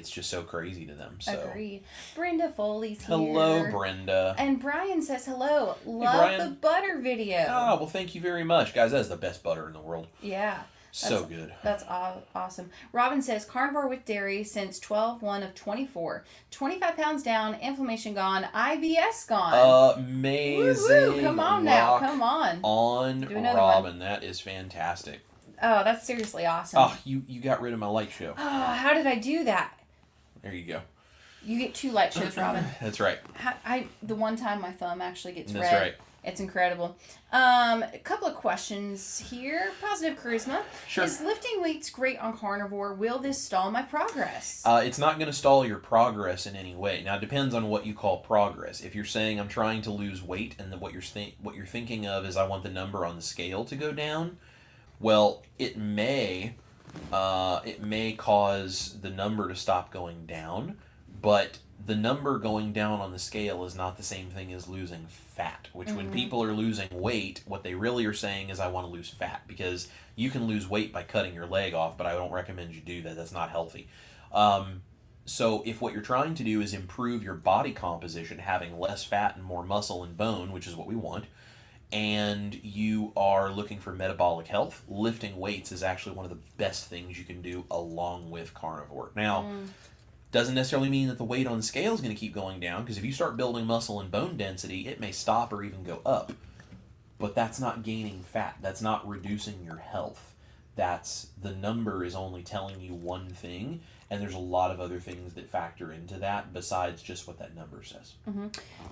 just so crazy to them. So. Agreed. Brenda Foley's here. Hello, Brenda. And Brian says hello. Love Brian. the butter video. Oh, well, thank you very much. Guys, that's the best butter in the world. Yeah. So good. That's awesome. Robin says, carnivore with dairy since 12/1/24. 25 pounds down, inflammation gone, IBS gone. Amazing. Woo-hoo. Come on now. Come on. On Robin. That is fantastic. Oh, that's seriously awesome. Oh, you got rid of my light show. Oh, how did I do that? There you go. You get 2 light shows, Robin. That's right. The one time my thumb actually gets red. That's right. It's incredible. A couple of questions here. Positive charisma. Sure. Is lifting weights great on carnivore? Will this stall my progress? It's not going to stall your progress in any way. Now, it depends on what you call progress. If you're saying I'm trying to lose weight, and what you're thinking of is I want the number on the scale to go down, well, it may cause the number to stop going down, but the number going down on the scale is not the same thing as losing fat, which when people are losing weight, what they really are saying is I want to lose fat, because you can lose weight by cutting your leg off, but I don't recommend you do that. That's not healthy. So if what you're trying to do is improve your body composition, having less fat and more muscle and bone, which is what we want, and you are looking for metabolic health, lifting weights is actually one of the best things you can do along with carnivore. Now, doesn't necessarily mean that the weight on the scale is going to keep going down, because if you start building muscle and bone density, it may stop or even go up. But that's not gaining fat. That's not reducing your health. The number is only telling you one thing, and there's a lot of other things that factor into that besides just what that number says.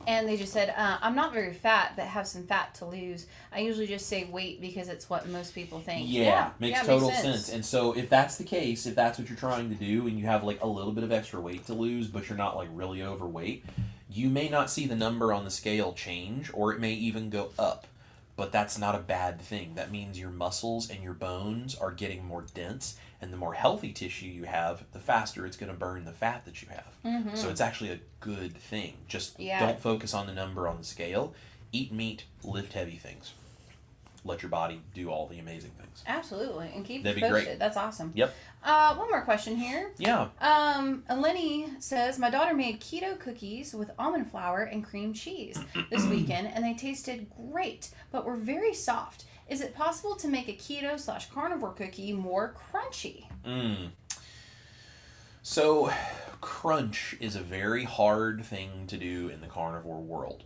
And they just said, I'm not very fat, but have some fat to lose. I usually just say weight because it's what most people think. Yeah, makes total sense. And so if that's the case, if that's what you're trying to do, and you have like a little bit of extra weight to lose, but you're not like really overweight, you may not see the number on the scale change, or it may even go up. But that's not a bad thing. That means your muscles and your bones are getting more dense, and the more healthy tissue you have, the faster it's going to burn the fat that you have. So it's actually a good thing. Just don't focus on the number on the scale. Eat meat, lift heavy things. Let your body do all the amazing things. Absolutely. And keep That'd it be posted. great. That's awesome. Yep. One more question here. Yeah. Lenny says, my daughter made keto cookies with almond flour and cream cheese this weekend, and they tasted great, but were very soft. Is it possible to make a keto/carnivore cookie more crunchy? So, crunch is a very hard thing to do in the carnivore world.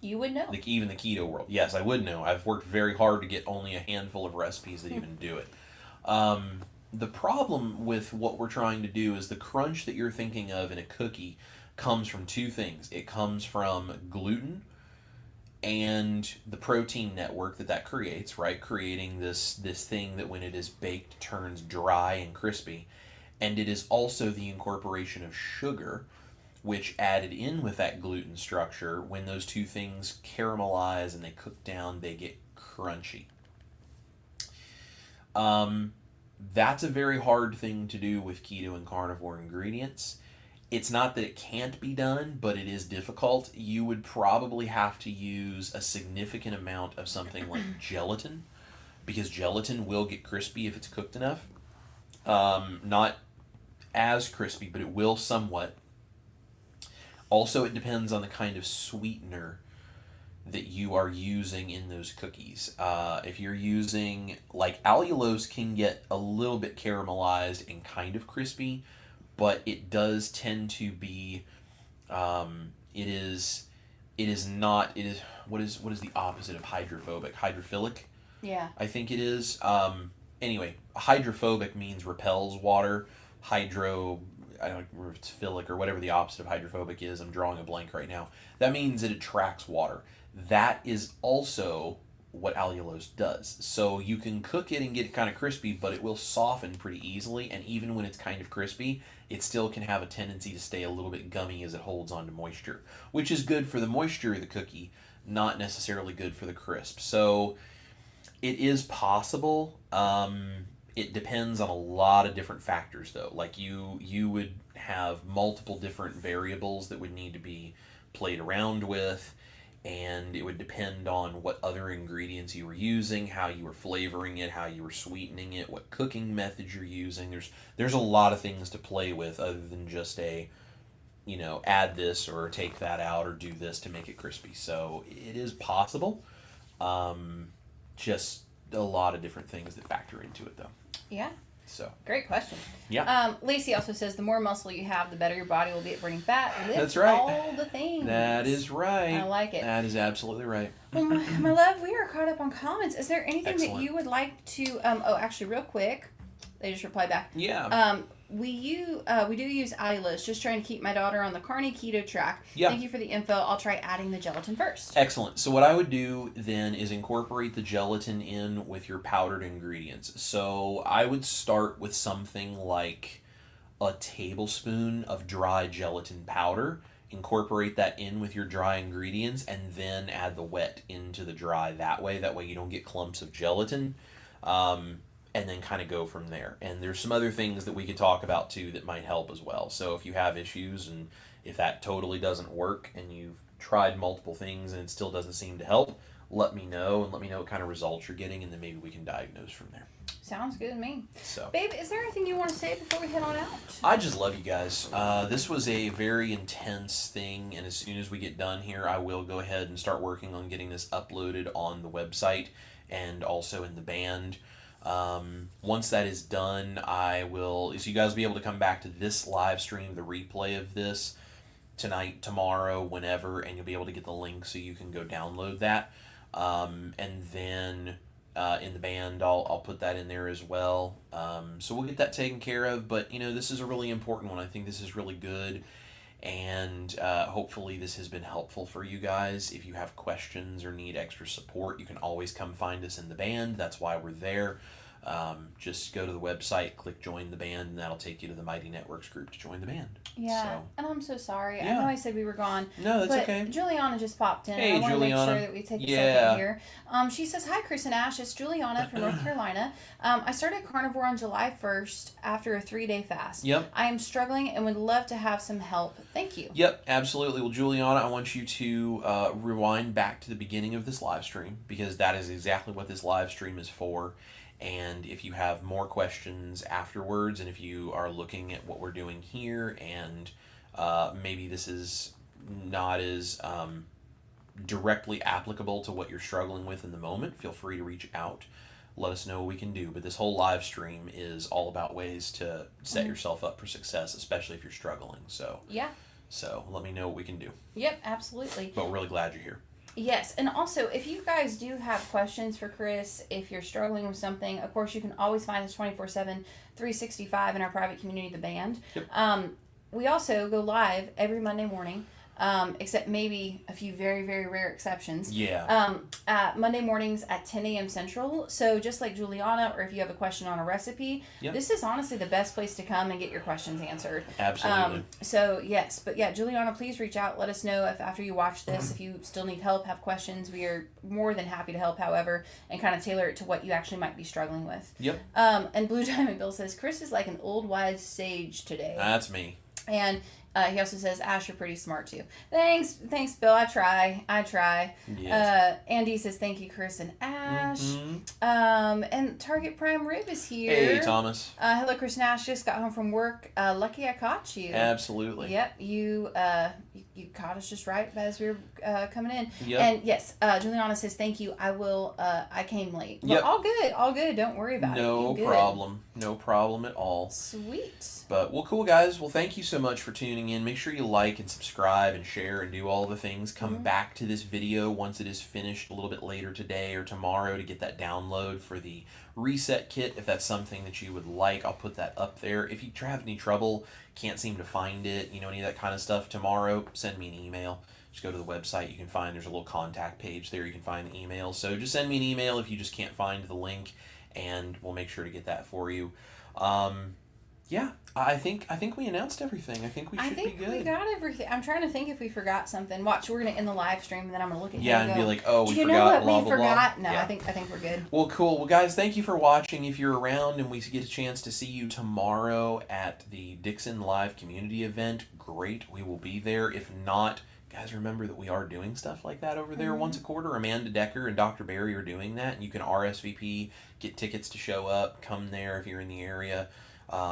You would know. Even the keto world. Yes, I would know. I've worked very hard to get only a handful of recipes that even do it. The problem with what we're trying to do is the crunch that you're thinking of in a cookie comes from 2 things. It comes from gluten and the protein network that creates, right? Creating this thing that when it is baked turns dry and crispy. And it is also the incorporation of sugar, which added in with that gluten structure, when those 2 things caramelize and they cook down, they get crunchy. That's a very hard thing to do with keto and carnivore ingredients. It's not that it can't be done, but it is difficult. You would probably have to use a significant amount of something like gelatin, because gelatin will get crispy if it's cooked enough. Not as crispy, but it will somewhat. Also, it depends on the kind of sweetener that you are using in those cookies. If you're using, like, allulose can get a little bit caramelized and kind of crispy, but it does tend to be, what is the opposite of hydrophobic? Hydrophilic? Yeah. I think it is. Anyway, hydrophobic means repels water. I don't remember if it's philic or whatever the opposite of hydrophobic is. I'm drawing a blank right now. That means it attracts water. That is also what allulose does. So you can cook it and get it kind of crispy, but it will soften pretty easily, and even when it's kind of crispy, it still can have a tendency to stay a little bit gummy as it holds on to moisture, which is good for the moisture of the cookie, not necessarily good for the crisp. So it is possible. It depends on a lot of different factors, though. Like you would have multiple different variables that would need to be played around with, and it would depend on what other ingredients you were using, how you were flavoring it, how you were sweetening it, what cooking methods you're using. There's a lot of things to play with other than just add this or take that out or do this to make it crispy. So it is possible. Just a lot of different things that factor into it, though. Yeah. So great question. Yeah. Lacey also says the more muscle you have, the better your body will be at burning fat. That's right. All the things. That is right. I like it. That is absolutely right. Well, my love, we are caught up on comments. Is there anything Excellent. that you would like to? Actually, real quick, they just replied back. Yeah. We do use allulose. Just trying to keep my daughter on the carny keto track. Yeah. Thank you for the info. I'll try adding the gelatin first. Excellent. So what I would do then is incorporate the gelatin in with your powdered ingredients. So I would start with something like a tablespoon of dry gelatin powder. Incorporate that in with your dry ingredients, and then add the wet into the dry that way. That way you don't get clumps of gelatin. And then kind of go from there. And there's some other things that we could talk about too that might help as well. So if you have issues and if that totally doesn't work and you've tried multiple things and it still doesn't seem to help, let me know and let me know what kind of results you're getting, and then maybe we can diagnose from there. Sounds good to me. So, babe, is there anything you want to say before we head on out? I just love you guys. This was a very intense thing, and as soon as we get done here, I will go ahead and start working on getting this uploaded on the website and also in the band. Once that is done, so you guys will be able to come back to this live stream, the replay of this tonight, tomorrow, whenever, and you'll be able to get the link so you can go download that. And then in the band, I'll put that in there as well. So we'll get that taken care of. But this is a really important one. I think this is really good. And hopefully this has been helpful for you guys. If you have questions or need extra support, you can always come find us in the band. That's why we're there. Just go to the website, click join the band, and that'll take you to the Mighty Networks group to join the band. Yeah, and I'm so sorry. Yeah. I know I said we were gone. No, that's but okay. Juliana just popped in. Hey, and I want to make Juliana. sure that we take a second here. She says, hi, Chris and Ash. It's Juliana from North Carolina. I started carnivore on July 1st after a 3-day fast. Yep. I am struggling and would love to have some help. Thank you. Yep, absolutely. Well, Juliana, I want you to rewind back to the beginning of this live stream, because that is exactly what this live stream is for. And if you have more questions afterwards, and if you are looking at what we're doing here, and maybe this is not as directly applicable to what you're struggling with in the moment, feel free to reach out. Let us know what we can do. But this whole live stream is all about ways to set yourself up for success, especially if you're struggling. So yeah. So let me know what we can do. Yep, absolutely. But we're really glad you're here. Yes, and also, if you guys do have questions for Chris, if you're struggling with something, of course, you can always find us 24/7, 365 in our private community, The Band. Yep. We also go live every Monday morning, except maybe a few very, very rare exceptions. Yeah. Monday mornings at 10 a.m. Central. So just like Juliana, or if you have a question on a recipe, this is honestly the best place to come and get your questions answered. Absolutely. So yes, but yeah, Juliana, please reach out. Let us know if after you watch this, if you still need help, have questions. We are more than happy to help, however, and kind of tailor it to what you actually might be struggling with. Yep. And Blue Diamond Bill says, Chris is like an old wise sage today. That's me. And he also says, Ash, you're pretty smart too. Thanks, Bill. I try. Yes. Andy says, thank you, Chris and Ash. Mm-hmm. And Target Prime Rib is here. Hey, Thomas. Hello, Chris and Ash. Just got home from work. Lucky I caught you. Absolutely. Yep, you caught us just right as we were coming in. Yep. And yes, Juliana says, thank you. I will. I came late. But Yep. all good. Don't worry about it. No problem. No problem at all. Sweet. But, well, cool, guys. Well, thank you so much for tuning in. Make sure you like and subscribe and share and do all the things. Come back to this video once it is finished a little bit later today or tomorrow to get that download for the reset kit. If that's something that you would like, I'll put that up there. If you have any trouble, can't seem to find it, any of that kind of stuff, tomorrow, send me an email. Just go to the website. You can find, there's a little contact page there. You can find the email. So just send me an email if you just can't find the link, and we'll make sure to get that for you. Yeah, I think we announced everything. I think we should be good. I think we got everything. I'm trying to think if we forgot something. Watch, we're gonna end the live stream, and then I'm gonna look at you and go, be like, oh, we do you forgot. know what blah, we blah, forgot? blah. No, Yeah. I think we're good. Well, cool. Well, guys, thank you for watching. If you're around and we get a chance to see you tomorrow at the Dixon Live community event, great. We will be there. If not, guys, remember that we are doing stuff like that over there once a quarter. Amanda Decker and Dr. Barry are doing that, and you can RSVP, get tickets to show up, come there if you're in the area.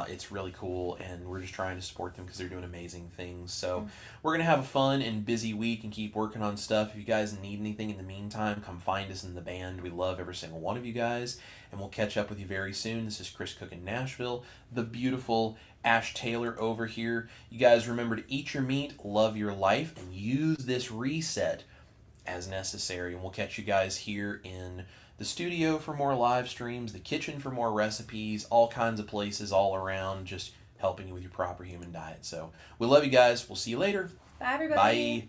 It's really cool, and we're just trying to support them because they're doing amazing things. So we're going to have a fun and busy week and keep working on stuff. If you guys need anything in the meantime, come find us in the band. We love every single one of you guys, and we'll catch up with you very soon. This is Chris Cook in Nashville, the beautiful Ash Taylor over here. You guys remember to eat your meat, love your life, and use this reset as necessary. And we'll catch you guys here in the studio for more live streams, the kitchen for more recipes, all kinds of places all around, just helping you with your proper human diet. So we love you guys. We'll see you later. Bye, everybody. Bye.